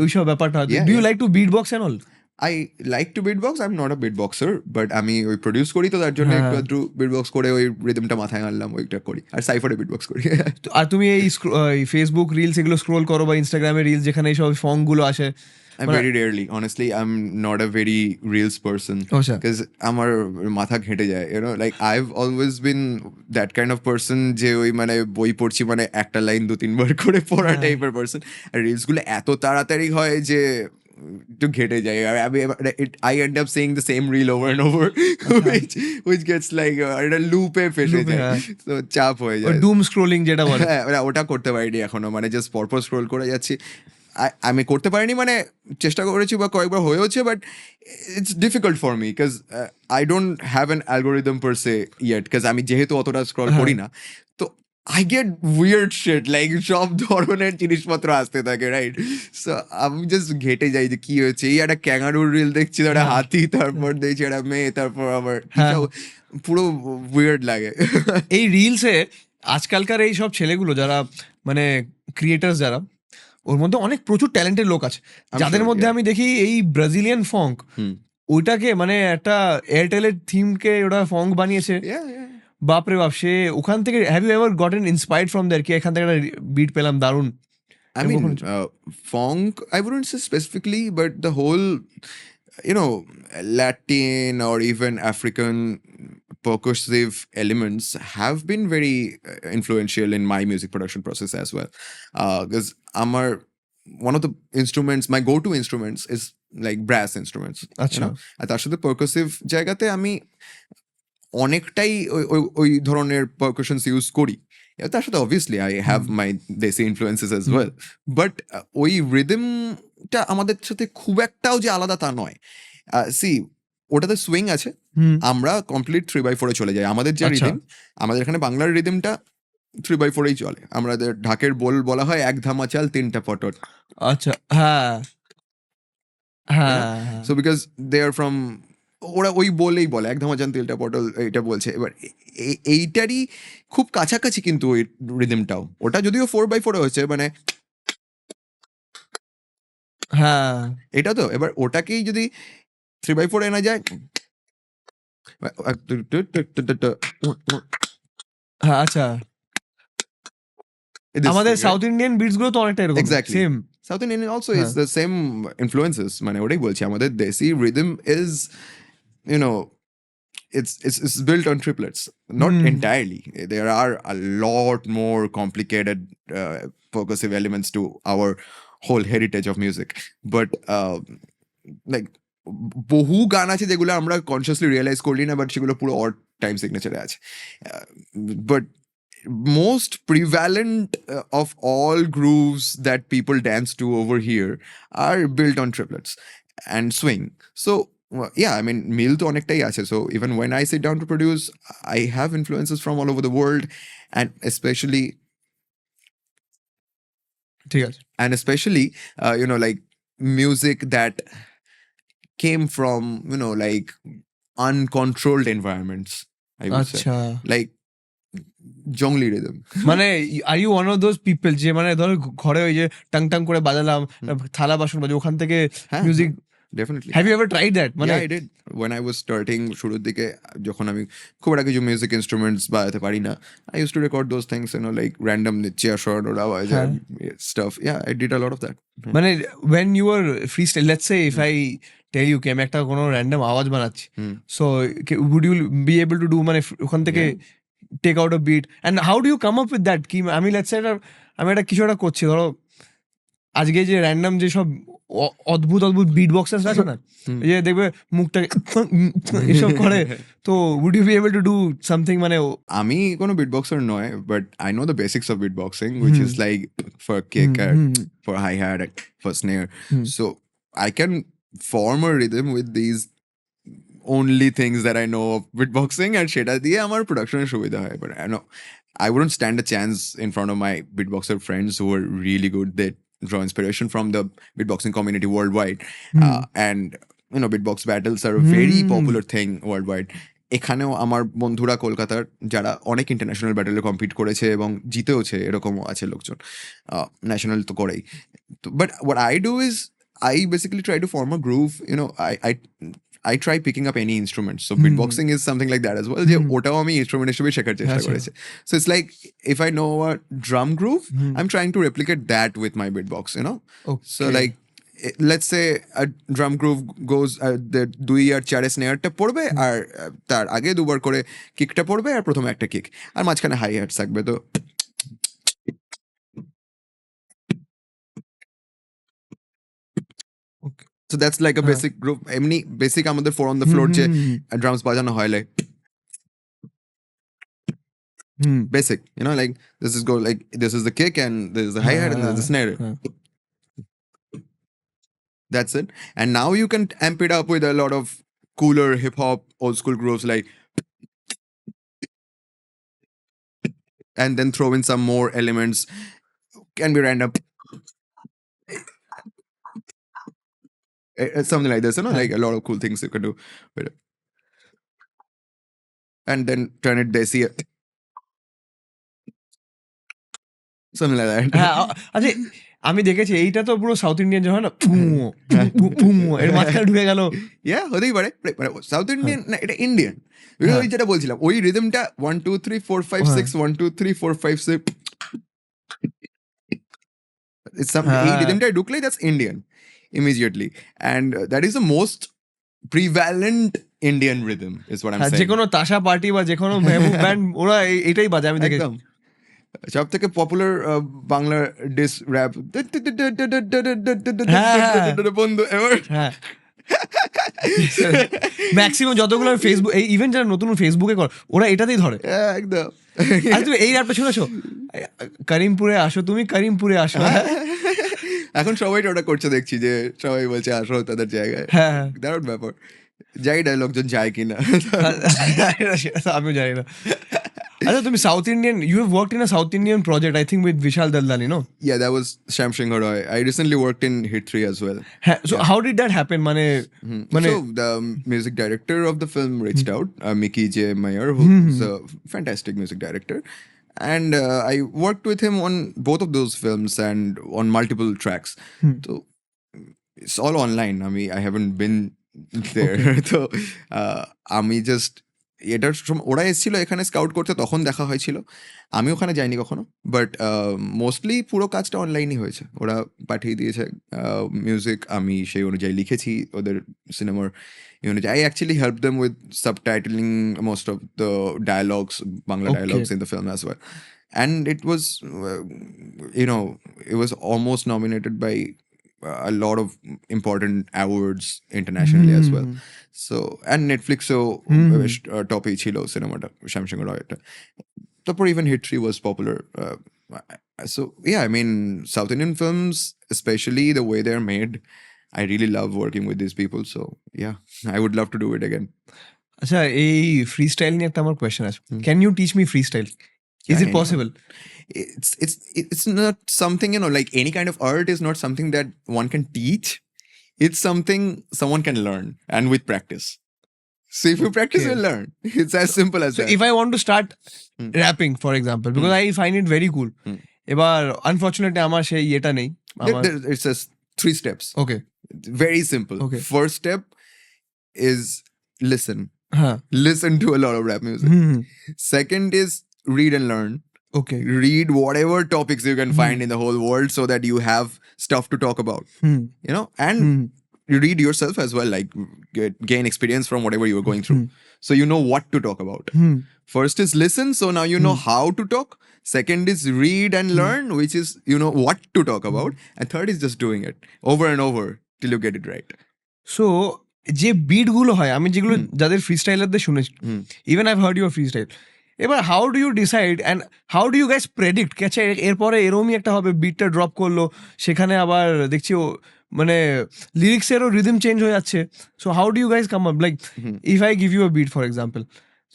ওইসব ব্যাপারটা, Yeah, do you yeah. Like to beat box and all? I like to beatbox. I'm not a beatboxer, but আমি ওই প্রডিউস করি, তো তার জন্য হ্যাঁ। একটু আধটু বিটবক্স করে ওই রিদমটা মাথায় আনলাম, ওইটা করি, আর সাইফারে বিটবক্স করি। আর তুমি এই ফেসবুক রিলস এগুলো স্ক্রোল করো বা ইনস্টাগ্রামে রিলস যেখানে এইসব ফঙ্ক গুলো আসে? I'm very rarely, honestly, I'm not a very reels person, আচ্ছা। because আমার মাথা ঘেঁটে যায়, you know, like I've always been that kind of person যে ওই মানে বই পড়ছি মানে একটা লাইন 2-3 বার করে পড়া টাইপের পার্সন, আর রিলস গুলো এত তাড়াতাড়ি হয় যে একটু ঘেটে যায়, আর আমি I end up saying the same reel over and over, which gets like একটা লুপে ফেসে Loop-এ, যায়, হ্যাঁ। তো চাপ হয়ে যায়। ডুম স্ক্রোলিং যেটা বলে। হ্যাঁ, মানে ওটা করতে পারিনি এখনো, মানে জাস্ট পরপর স্ক্রোল করে যাচ্ছি। আমি করতে পারিনি, মানে চেষ্টা করেছি বা কয়েকবার হয়েওছে, but it's difficult for me because I don't have an algorithm per se yet, because আমি যেহেতু অতটা স্ক্রল করি না, তো I get weird shit, like সব ধরনের জিনিসপত্র আসতে থাকে, রাইট? সো আমি জাস্ট ঘেটে যাই যে কি হয়েছে, এই একটা ক্যাঙ্গারুর রিল দেখছি, একটা হাতি, তারপর দেখছি একটা মেয়ে, তারপর আবার পুরো উইয়ার্ড লাগে। এই রিলসে আজকালকার এই সব ছেলেগুলো যারা মানে ক্রিয়েটার্স যারা, ওর মধ্যে অনেক প্রচুর ট্যালেন্টেড লোক আছে, যাদের sure, মধ্যে yeah. আমি দেখি এই ব্রাজিলিয়ান ফঙ্ক, ওইটাকে মানে একটা এয়ারটেলের থিমকে ওটা ফঙ্ক বানিয়েছে। Yeah, yeah. বাপরে বাপ, সে ওখান থেকে have you ever gotten inspired from there, কি এখান থেকে একটা বিট পেলাম দারুণ? I mean, funk, I wouldn't say specifically, but the whole, you know, Latin or even African percussive elements have been very influential in my music production process as well. Because one of the instruments, my go-to instruments is like brass instruments. আচ্ছা। আর তার সাথে percussive জায়গাতে আমি অনেকটাই ওই ধরনের পারকাশনস ইউজ করি। তার সাথে obviously I have my desi influences as well, but ওই রিদমটা আমাদের সাথে খুব একটাও যে আলাদা তা নয়। সি, ওটাতে সুইং আছে, আমরা কমপ্লিট 3/4 চলে যাই। আমাদের যে রিদম, আমাদের এখানে বাংলার রিদমটা 3/4 চলে। আমাদের ঢাকের বোল বলা হয় 1 ধামা চাল 3টা পটট। আচ্ছা, হ্যাঁ হ্যাঁ। So because they are from ওরা ওই বলেই বলে এক ধামা জান তেলটা পটল এটা বলছে। এবার এইটারই খুব কাছাকাছি কিন্তু ওই রিদমটাও, ওটা যদিও 4/4 হয়েছে মানে হ্যাঁ এটা তো, এবার ওটাকেই যদি 3/4 এনা যায়, হ্যাঁ আচ্ছা আমাদের সাউথ ইন্ডিয়ান বিটস গুলো তো অনেকটা এরকম Exactly. Same South Indian also is Huh. the same influences. মানে ওটাই বলছি, আমাদের desi rhythm is, you know, it's built on triplets. Not entirely. There are a lot more complicated percussive elements to our whole heritage of music. But like বহু গান আছে যেগুলো আমরা কনসিয়াসলি রিয়েলাইজ করি না, বাট সেগুলো পুরো অড টাইম সিগনেচারে আছে। But most prevalent of all grooves that people dance to over here are built on triplets and swing. So yeah, I mean মিল তো অনেকটাই আছে. So even when I sit down to produce, I have influences from all over the world, and especially ঠিক আছে you know, like music that came from, you know, like uncontrolled environments, I would say. আচ্ছা Like জংলি রিদম। মানে are you one of those people যে মানে ধরো ঘরে ওই যে টাং টাং করে বাজালাম থালা বাসন বাজে ওখান থেকে music Definitely. Have you ever tried that মানে Yeah, I did. When I was starting, শুরুর দিকে যখন আমি খুব একটা কিছু মিউজিক ইনস্ট্রুমেন্টস বাজাতে পারি না, I used to record those things, you know, like random chair shot ওর আওয়াজ stuff. Yeah, I did a lot of that. মানে when you were freestyle, let's say if I tell you আমি একটা কোনো র্যান্ডম আওয়াজ বানাচ্ছি, so would you be able to do মানে ওখান থেকে take out a beat, and how do you come up with that? কি আমি let's say আমি একটা কিছু একটা করছি, ধরো আজকে যে র্যান্ডম যে সব অদ্ভুত অদ্ভুত বিট বক্সার্স আছে না, এই যে দেখবে মুখটা এসব করে, তো would you be able to do something মানে আমি কোনো বিটবক্সার নয়, but I know the basics of beatboxing, which is like for kick and for hi-hat and for snare. So I can form a rhythm with these only things that I know of beatboxing, and সেটা দিয়ে আমার প্রোডাকশনের সুবিধা হয়। But I know I wouldn't stand a chance in front of my beatboxer friends who are really good. They draw inspiration from the beatboxing community worldwide, and you know, beatbox battles are a very popular thing worldwide. এখানেও আমার বন্ধুরা কলকাতার যারা অনেক ইন্টারন্যাশনাল ব্যাটেলে কম্পিট করেছে এবং জিতেওছে, এরকমও আছে লোকজন, ন্যাশনাল তো করেই। But what I do is I basically try to form a groove. You know, I try picking up any instrument. So beatboxing is something like that as well. যে ওটাও আমি ইনস্ট্রুমেন্ট হিসেবে শেখার চেষ্টা করেছি। So it's like if I know a drum groove, I'm trying to replicate that with my beatbox, you know? So like let's say a drum groove goes the 2 আর 4 স্নেয়ারটা পড়বে, আর তার আগে 2বার করে কিকটা পড়বে, আর প্রথমে একটা কিক, আর মাঝখানে হাই হ্যাটস থাকবে। তো so that's like a basic groove. এমনি বেসিক আমাদের 4 on the floor যে ড্রামস বাজানো হয়, like basic, you know, like this is the kick and this is the hi-hat and this is the snare. That's it. And now you can amp it up with a lot of cooler hip hop old school grooves, like, and then throw in some more elements, can be random, something like this, you know, like a lot of cool things you can do with it. And then turn it desi, something like that. আচ্ছা আমি দেখেছি এইটা তো পুরো সাউথ ইন্ডিয়ান যে হয় না, এর মাঝখানে ঢুকে গেল। Yeah, হতেই পারে। সাউথ ইন্ডিয়ান না, এটা ইন্ডিয়ান। ওই যেটা বলছিলাম, ওই রিদমটা 1 2 3 4 5 6 1 2 3 4 5 6, এই রিদমটা ঢুকলেই that's Indian immediately, and that is the most prevalent Indian rhythm is what I'm saying. যে কোনো তাসা পার্টি বা যে কোনো মেহবুব ব্যান্ড ওরা এটাই বাজে, আমি দেখেছি। সব থেকে পপুলার বাংলা ডিস র্যাপ বন্ধু এবার ম্যাক্সিমাম যতগুলো ফেসবুক, এই ইভেন্ট যারা নতুন ফেসবুকে কর, ওরা এটাতেই ধরে একদম। আর তুমি এই র্যাপটা শুনেছো, করিমপুরে আসো, তুমি করিমপুরে আসো। এখন সবাই ওটা করছে, দেখছি যে সবাই বলছে আসো তাদের জায়গায়। দারুণ ব্যাপার। যাই না লোকজন যায় কিনা আমিও জানি না। আচ্ছা তুমি South Indian, you have worked in a South Indian project I think with Vishal Dadlani, no? Yeah, that was Sham Singh Roy. I recently worked in Hit 3 as well. হ্যাঁ, so how did that happen? মানে So the music director of the film reached out, Mickey J. Meyer, who's a fantastic music director. And I worked with him on both of those films and on multiple tracks. So it's all online. I mean, I haven't been there. So আমি জাস্ট এটার ওরা এসেছিল এখানে স্কাউট করতে, তখন দেখা হয়েছিল। আমি ওখানে যাইনি কখনো, বাট মোস্টলি পুরো কাজটা অনলাইনই হয়েছে। ওরা পাঠিয়ে দিয়েছে মিউজিক, আমি সেই অনুযায়ী লিখেছি ওদের সিনেমার অনুযায়ী। I actually helped them with subtitling most of the dialogues, Bangla dialogues in the film as well. And it was, it was almost nominated by a lot of important awards internationally as well. So, and Netflix top এই ছিল সিনেমাটা, শ্যাম সিং রয়টা। তারপর even Hit 3 was popular. So yeah, I mean, South Indian films, especially the way they're made, I really love working with these people. So yeah, I would love to do it again. আচ্ছা, এই ফ্রিস্টাইল নিয়ে একটা আমার কোয়েশ্চেন আছে। Can you teach me freestyle? Is it possible? It's not something, like any kind of art is not something that one can teach. It's something someone can learn, and with practice. So if you practice, you'll learn. It's as simple as that. If I want to start rapping, for example, because I find it very cool. এবার আনফরচুনেটলি আমার সেই এটা নেই। It's just 3 steps. Okay. Very simple. Okay. First step is listen. হ্যাঁ। Listen to a lot of rap music. Second is read and learn. Okay. Read whatever topics you can find in the whole world so that you have stuff to talk about. And you read yourself as well, like gain experience from whatever you are going through. So you know what to talk about. First is listen, so now you know how to talk. Second is read and learn, which is what to talk about. And third is just doing it over and over till you get it right. So যে বিটগুলো হয়, আমি যেগুলো যাদের ফ্রিস্টাইলারদের শুনেছি, even I've heard your freestyle, এবার how do you decide and how do you guys predict আচ্ছা এরপরে এরমই একটা হবে, বিটটা ড্রপ করলো, সেখানে আবার দেখছি মানে লিরিক্সেরও রিদম চেঞ্জ হয়ে যাচ্ছে। So how do you guys come up, like if I give you a beat for example,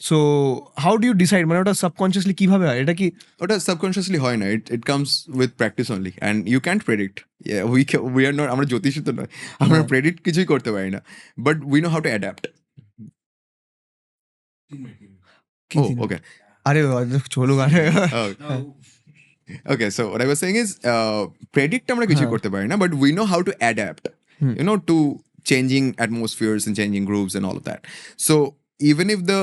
so how do you decide, মানে ওটা সাবকনসিয়াসলি কিভাবে হয়? এটা কি ওটা সাবকনসিয়াসলি হয় না, it comes with practice only, and you can't predict. We are not, আমরা জ্যোতিষী তো নয়, আমরা প্রেডিক্ট কিছুই করতে পারি না, but we know how to adapt. Okay, আরে চলো Okay, so what I was saying is, predict আমরা কিছু করতে পারি না, but we know how to adapt, to changing atmospheres and changing grooves and all of that. So even if the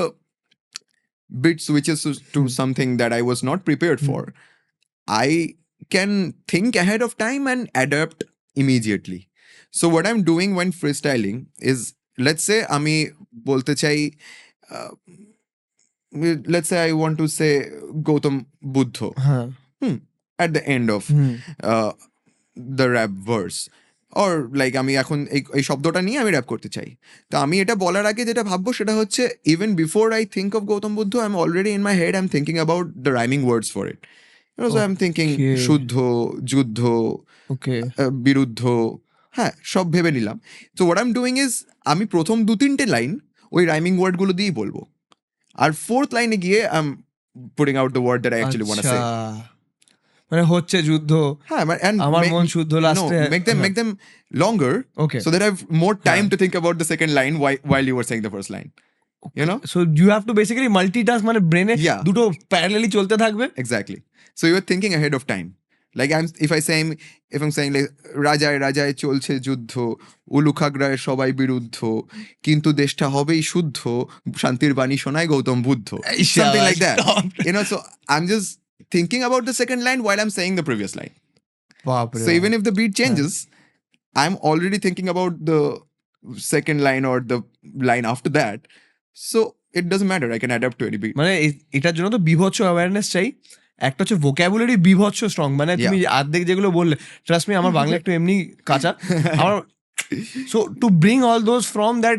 bit switches to something that I was not prepared for, I can think ahead of time and adapt immediately. So what I'm doing when freestyling is, let's say আমি বলতে চাই, let's say I want to say Gautam Buddha at the end of the rap verse, or like আমি এখন এই শব্দটা নিয়ে আমি র্যাপ করতে চাই, তো আমি এটা বলার আগে যেটা ভাববো সেটা হচ্ছে, even before I think of Gautam Buddha, I'm already in my head, I'm thinking about the rhyming words for it. So I'm thinking শুদ্ধ, যুদ্ধ, বিরুদ্ধ, হ্যাঁ সব ভেবে নিলাম। So what I'm doing is, আমি প্রথম 2-3টে লাইন ওই রাইমিং ওয়ার্ডগুলো দিয়েই বলবো, আর 4th লাইনে গিয়ে I'm putting out the word that I actually want to say. মানে হচ্ছে যুদ্ধ, হ্যাঁ, আমার মন শুদ্ধ, লাস্টে make them longer, okay, so that I have more time to think about the second line while you were saying the first line. So you have to basically multitask, মানে ব্রেনে দুটো প্যারালালি চলতে থাকবে। Exactly. So you are thinking ahead of time. Like if I'm saying like রাজায় রাজায় চলছে যুদ্ধ, উলুখাগড়ায় সবাই বিরুদ্ধ, কিন্তু দেশটা হবেই শুদ্ধ, শান্তির বাণী শোনায় Gautam Buddha, something like that. So I'm just thinking about the second line while I'm saying the previous line. So even if the beat changes, I'm already thinking about the second line or the line after that. So it doesn't matter, I can adapt to any beat. মানে এটার জন্য তো বিভৎস অ্যাওয়ারনেস চাই, একটা হচ্ছে ভোকাবুলারি বিভৎস স্ট্রং, মানে তুমি আর্ধেক যেগুলো বললে, ট্রাস্ট মি আমার বাংলা একটু এমনি কাঁচা আমার, so to bring all those from that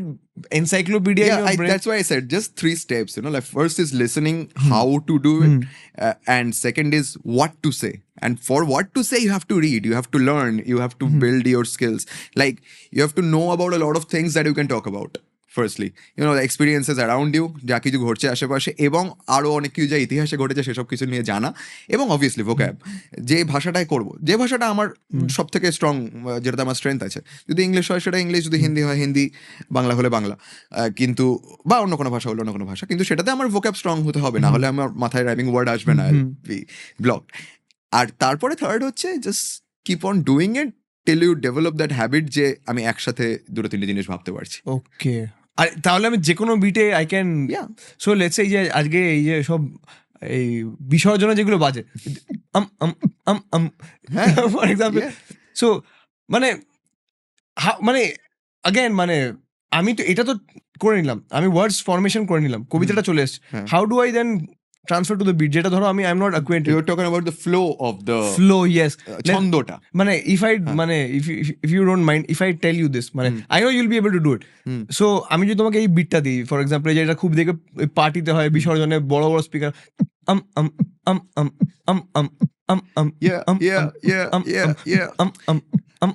encyclopedia in your brain. That's why I said just 3 steps, like first is listening how to do it, and second is what to say, and for what to say you have to read, you have to learn, you have to build your skills, like you have to know about a lot of things that you can talk about. Firstly the experiences around you, যা কিছু ঘটছে আশেপাশে, এবং আরও অনেক কিছু যা ইতিহাসে ঘটেছে সেসব কিছু নিয়ে জানা, এবং অবভিয়াসলি ভোক্যাব, যে ভাষাটাই করবো, যে ভাষাটা আমার সব থেকে স্ট্রং, যেটাতে আমার স্ট্রেংথ আছে। যদি ইংলিশ হয় সেটা ইংলিশ, যদি হিন্দি হয় হিন্দি, বাংলা হলে বাংলা, কিন্তু বা অন্য কোনো ভাষা হলে অন্য কোনো ভাষা, কিন্তু সেটাতে আমার ভোক্যাব স্ট্রং হতে হবে, না হলে আমার মাথায় রাইমিং ওয়ার্ড আসবে না, ব্লক। আর তারপরে থার্ড হচ্ছে just keep on doing it till you develop that habit, যে আমি একসাথে দুটো তিনটে জিনিস ভাবতে পারছি। ওকে, আর তাহলে আমি যে কোনো বিটে I can, so let's say এই যে আজকে এই যে সব এই বিসর্জনে যেগুলো বাজে, ফর এক্সাম্পল, সো মানে মানে অ্যাগেন মানে আমি তো এটা তো করে নিলাম, আমি ওয়ার্ডস ফরমেশন করে নিলাম, কবিতাটা চলে এসছে, how do I then transfer to the beat, যেটা ধরো আমি I am not acquainted, you are talking about the flow of the flow, yes, ছন্দটা, মানে ইফ আই মানে if you don't mind if I tell you this, মানে I know you'll be able to do it, so আমি যদি তোমাকে এই বিটটা দিই, ফর এক্সাম্পল যেটা খুব দেখে পার্টিতে হয় বিসর্জনে, বড় বড় স্পিকার,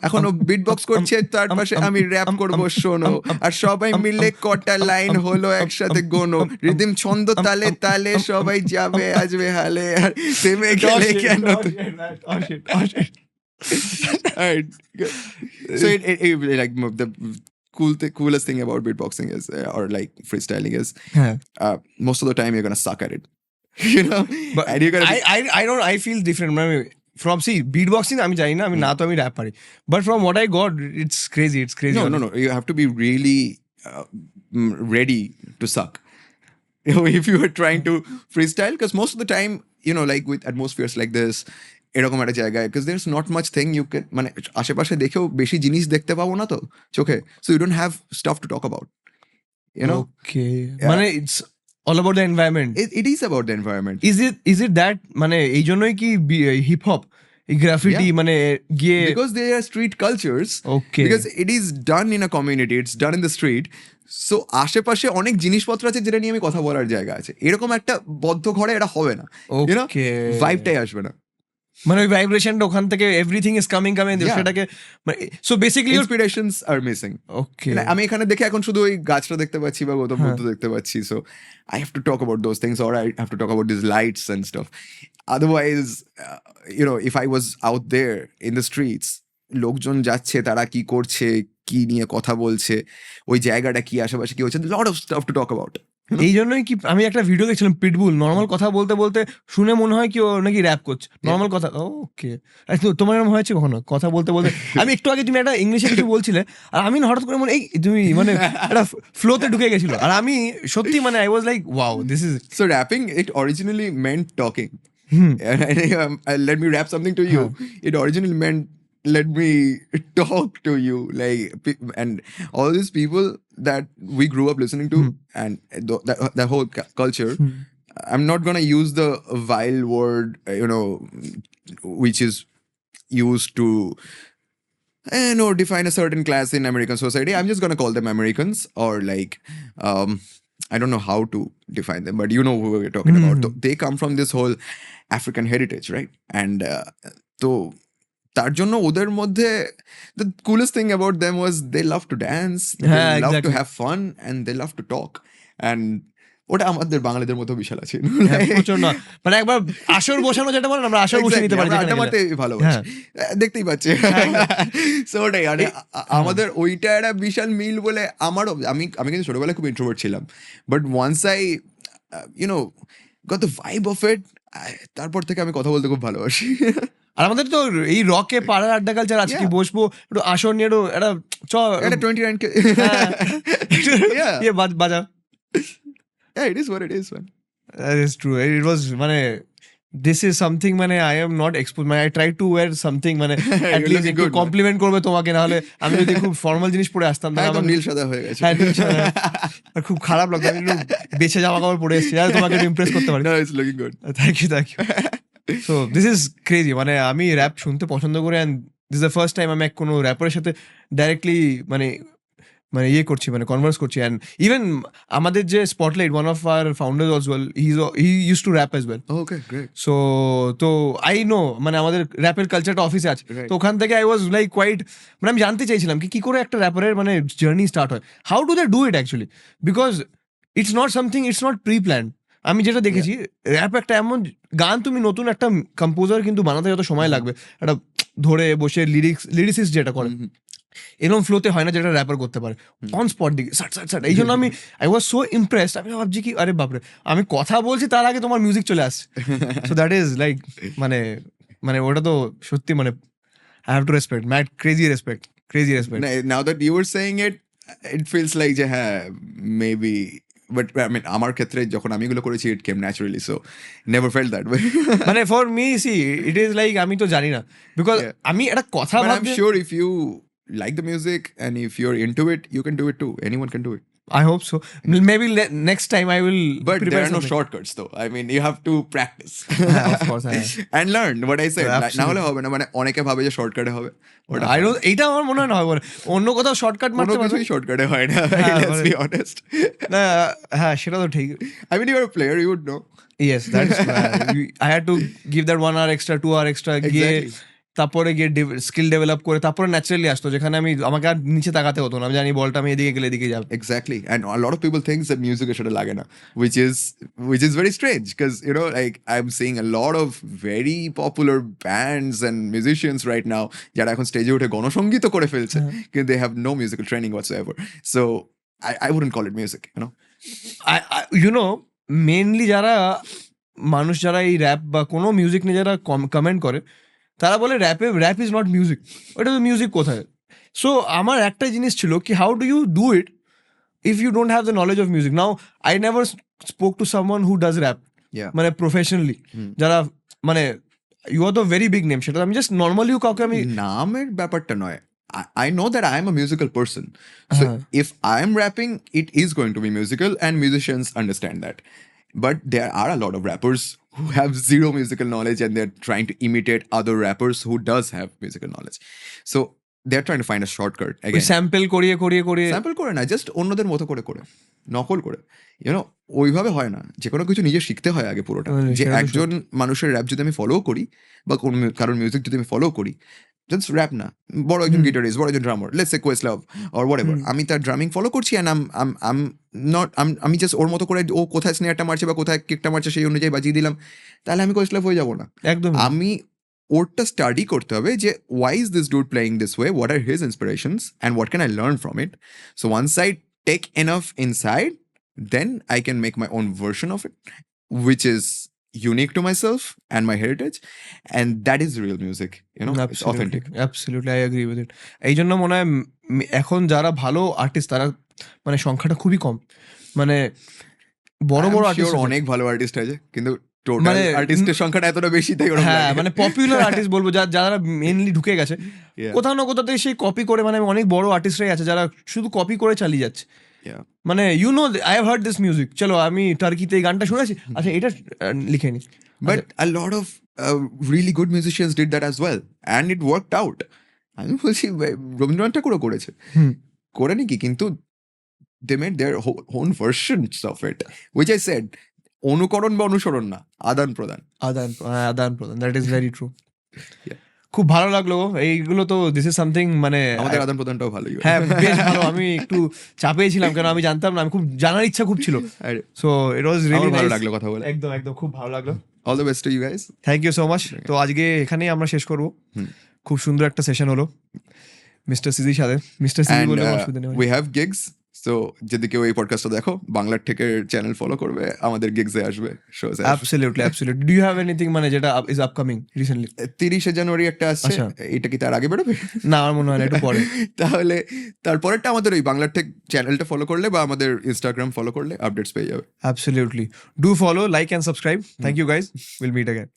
এখনো বিট বক্স করছে, তার পাশে আমি র্যাপ করবো শোনো, আর সবাই মিলে কটা লাইন হলো একসাথে গোনো, রিদিম ছন্দ তালে তালে সবাই যাবে আসবে হালে, আর থেমে গেলে কেন? So like the coolest thing about beatboxing is or like freestyling is most of the time you're gonna suck at it, but and you're gonna I feel different, মানে from see beatboxing আমি জানি না, আমি না তো আমি র্যাপ পারি, but from what I got it's crazy. no you have to be really ready to suck if you are trying to freestyle, because most of the time like with atmospheres like this, এরকম একটা জায়গায়, because there's not much thing you can, মানে আশেপাশে দেখেও বেশি জিনিস দেখতে পাবো না তো চোখে, so you don't have stuff to talk about, okay, মানে it's all about the environment. It is about the environment. Is it that মানে এই জন্যই কি হিপ হপ, গ্রাফিটি, মানে গিয়ে, because they are street cultures, okay, because it is done in a community, it's done in the street, so আশেপাশে অনেক জিনিসপত্র আছে যেটা নিয়ে আমি কথা বলার জায়গা আছে, এরকম একটা বদ্ধ ঘরে এটা হবে না, ভাইবটাই আসবে না, মানে ওই ভাইব্রেশনটা ওখান থেকে এভরিথিং ইজ কামিং সেটাকে, সো বেসিক্যালি ইন্সপিরেশনস আর মিসিং। ওকে, আমি এখানে দেখে এখন শুধু ওই গাছটা দেখতে পাচ্ছি বা গৌতম বুদ্ধ দেখতে পাচ্ছি, so I have to talk about those things, or I have to talk about this lights and stuff, otherwise if I was out there in the streets, লোকজন যাচ্ছে, তারা কি করছে, কি নিয়ে কথা বলছে, ওই জায়গাটা কি, আশেপাশে কি হচ্ছে, lot of staff two talk about. এই জন্যই কি আমি একটা ভিডিও দেখছিলাম, পিটবুল নর্মাল কথা বলতে বলতে শুনে মনে হয় কি ও নাকি র্যাপ করছে, নর্মাল কথা। ওকে, তোমার এরকম হয়েছে কখনো কথা বলতে বলতে? আমি একটু আগে তুমি একটা ইংলিশে কিছু বলছিলে, আর আমি হঠাৎ করে মনে এই তুমি মানে একটা ফ্লোতে ঢুকে গেছিল, আর আমি সত্যি মানে I was like wow this is so wrapping it originally meant talking, let me rap something to you. It originally meant let me talk to you, like, and all these people that we grew up listening to, and that whole culture, I'm not gonna use the vile word, which is used to define a certain class in American society. I'm just gonna call them Americans, or like I don't know how to define them, but you know who we're talking about. So they come from this whole African heritage, right? And so তার জন্য ওদের মধ্যে the coolest thing about them was they love to dance, they love to have fun, and they love to talk. And ওটা আমাদের বাঙালিদের মতো বিশাল আছে, মানে একবার আসর বসানো, যেটা বলেন আমরা আসর বসে নিতে পারি, আড্ডা মারতে ভালোবাসি, দেখতেই পাচ্ছি। সো ওটাই আমাদের ওইটা একটা বিশাল মিল বলে আমারও। আমি কিন্তু ছোটবেলায় খুব ইন্ট্রোভার্ট ছিলাম, but once I got the vibe of it, তারপর থেকে আমি কথা বলতে খুব ভালোবাসি। আর আমাদের তো এই রকে পাড়ার আড্ডা কালচার আছে, কি বসবো একটু আসর নিয়ে একটা 29K বাজা। Yeah, it is what it is, man. That is true. It was মানে this is something মানে I am not exposed, মানে I try to wear something মানে at least একটু কমপ্লিমেন্ট করবে তোমাকে, না হলে আমি যদি খুব ফর্মাল জিনিস পরে আসতাম না, আমার নীল সাদা হয়ে গেছে, আর খুব খারাপ লাগতো। আমি একটু বেছে জামা কাপড় পরে এসেছি আর তোমাকে একটু ইমপ্রেস করতে পারি। No, it's looking good. Thank you. So this is crazy, মানে আমি র্যাপ শুনতে পছন্দ করি, and this is the first time আমি কোনো র্যাপারের সাথে ডাইরেক্টলি মানে ইয়ে করছি, মানে কনভার্স করছি। অ্যান্ড ইভেন আমাদের যে spotlight, one of our founders also, he use to wrap as well. Okay great. So তো আই নো, মানে আমাদের র্যাপের কালচারটা অফিসে আছে, তো ওখান থেকে আই ওয়াজ লাইক কোয়াইট, মানে আমি জানতে চাইছিলাম কি করে একটা র্যাপারের মানে জার্নি স্টার্ট হয়, how do they do it actually, because it's not something, it's not pre planned. আমি যেটা দেখেছি র্যাপ একটা এমন গান, তুমি নতুন একটা কম্পোজার কিন্তু বানাতে যত সময় লাগবে, একটা ধরে বসে লিরিক্সিস্ট যেটা করে এরকম ফ্লোতে হয় না যেটা র্যাপার করতে পারে অন স্পট দিকে সাট সাট সাট। এই জন্য আমি আই ওয়াজ সো ইমপ্রেসড। আমি ভাবছি কি আরে বাপরে, আমি কথা বলছি তার আগে তোমার মিউজিক চলে আসছে। সো দ্যাট ইজ লাইক মানে মানে ওটা তো সত্যি মানে I have to respect, mad crazy respect. Now that you were saying it, it feels like যে হ্যাঁ maybe, but I mean আমার ক্ষেত্রে যখন আমি এগুলো করেছি it came naturally, so never felt that way. মানে for me see it is like আমি তো জানি না, বিকজ আমি একটা কথা But I'm ভাবছি, sure if you like the music and if you're into it, you can do it too. Anyone can do it. I hope so. Maybe next time I will But prepare there are no something. shortcuts though. I mean, you have to practice. Yeah, of course, and learn what I said. Absolutely. না হলে হবে না, মানে অনেকে ভাবে যে শর্টকাটে হবে, ওটা I don't, এইটা আমার মনে হয় না হয় বলে, অন্য কোথাও শর্টকাট কোনো মারতে পারবে কিছুই শর্টকাটে হয় না, হ্যাঁ, let's মানে- be honest. না, হ্যাঁ সেটা তো ঠিক। I mean, you're a player, you would know. Yes, that's I had to give that 1 hour extra, 2 hour extra গিয়ে Exactly. তারপরে গিয়ে স্কিল ডেভেলপ করে তারপরে ন্যাচারালি আসতো, যেখানে আমি আমাকে আর নিচে তাকাতে হতো না, আমি জানি বলটা আমি এদিকে গেলে এদিকে যাবে। Exactly. And a lot of people think that music is lage na, which is very strange, because you know, like I'm seeing a lot of very popular bands and musicians right now যারা এখন স্টেজে উঠে গণসঙ্গীত করে ফেলছে, কিন্তু they have no musical training whatsoever. So I wouldn't call it music, you know. You know mainly যারা মানুষ যারা এই র্যাপ বা কোনো মিউজিক নিয়ে যারা কমেন্ট করে, তারা বলে র্যাপ ইজ নট মিউজিক। ওটা তো মিউজিক কোথায়? সো আমার একটা জিনিস ছিল কি, how do you do it if you don't have the knowledge of music? Now I never spoke to someone who does rap, Yeah. মানে প্রফেশনালি, যারা মানে you are the very big name, সেটা আমি জাস্ট নর্মালি কাউকে আমি নামের ব্যাপারটা নয়, I know that I am a musical person. So if I am rapping, it is going to be musical, and musicians understand that. But there are a lot of rappers who have zero musical knowledge and they're trying to imitate other rappers who does have musical knowledge. So they're trying to find a shortcut again. Sample করিয়ে স্যাম্পল করে না, জাস্ট অন্যদের মতো করে নকল করে, ইউনো, ওইভাবে হয় না। যে কোনো কিছু নিজে শিখতে হয় আগে পুরোটা। যে একজন মানুষের র্যাপ যদি আমি ফলো করি বা কোন কারোর মিউজিক যদি আমি ফলো করি, জাস্ট র্যাপ না, বড় একজন গিটারিস্ট, বড় একজন ড্রামার, লেটস সে কোয়েস্টলভ অর হোয়াটএভার, আমি তার ড্রামিং ফলো করছি অ্যান্ড আমি জাস্ট ওর মতো করে ও কোথায় স্নেয়ারটা মারছে বা কোথায় কিকটা মারছে সেই অনুযায়ী বাজিয়ে দিলাম, তাহলে আমি কোয়েস্টলভ হয়ে যাবো না। একদম আমি ওরটা স্টাডি করতে হবে যে why is this dude playing this way, what are his inspirations and what can I learn from it. So once I take enough inside, then I can make my own version of it, which is unique to myself and my heritage, and that is real music, you know. It's authentic. Absolutely, I agree with it. এই জন্য মনে হয় এখন যারা ভালো আর্টিস্ট তারা মানে সংখ্যাটা খুবই কম, মানে বড় বড় আর্টিস্ট অনেক ভালো আর্টিস্ট আছে, কিন্তু টোটাল মানে আর্টিস্টের সংখ্যাটা এতটা বেশি, তাই ওরকম হ্যাঁ লাগে। মানে পপুলার আর্টিস্ট বলবো যারা মেইনলি ঢুকে গেছে কোথাও না কোথাতে সেই কপি করে, মানে অনেক বড় আর্টিস্টরাই আছে যারা শুধু কপি করে চালিয়ে যাচ্ছে। মানে you know I have heard this music, চলো আমি টার্কিতে এই গানটা শুনেছি, আচ্ছা এটা লিখে নি। But a lot of really good musicians did that as well, and it worked out. আমি বলছি রবীন্দ্রনাথ ঠাকুরও করেছে, করে নাকি, কিন্তু they made their own versions of it, which I said, অনুকরণ বা অনুসরণ না, আদান প্রদান। That is very true. খুব ভালো লাগলো এইগুলো, তো দিস ইজ সামথিং মানে আমাদের আদান প্রদানটাও ভালোই। হ্যাঁ বেশ ভালো, আমি একটু চাপে ছিলাম কেন আমি জানতাম না, আমি খুব জানার ইচ্ছা খুব ছিল। সো ইট ওয়াজ রিয়েলি ভালো লাগলো কথা বলে, একদম খুব ভালো লাগলো। All the best to you guys. Thank you so much. তো আজকে এখানেই আমরা শেষ করবো, খুব সুন্দর একটা সেশন হলো মিস্টার সিজির সাথে। মিস্টার সিজি বলে অসুবিধা নেই, উই হ্যাভ গিগস, সো যদি কেউ এই পডকাস্টটা দেখো, বাংলার থেকে চ্যানেল ফলো করবে, আমাদের গিগসে আসবে, শোজে আসবে। Absolutely do you have anything মানে যেটা ইজ আপকামিং রিসেন্টলি? 30শে জানুয়ারি একটা আসছে, এটা কি তার আগে বেরোবে? না আমার মনে হয় না, একটু পরে। তাহলে তারপরেরটা আমাদের ওই বাংলার টেক চ্যানেলটা ফলো করলে বা আমাদের ইনস্টাগ্রাম ফলো করলে আপডেটস পেয়ে যাবে। Absolutely do follow, like and subscribe. Thank you guys, will meet again.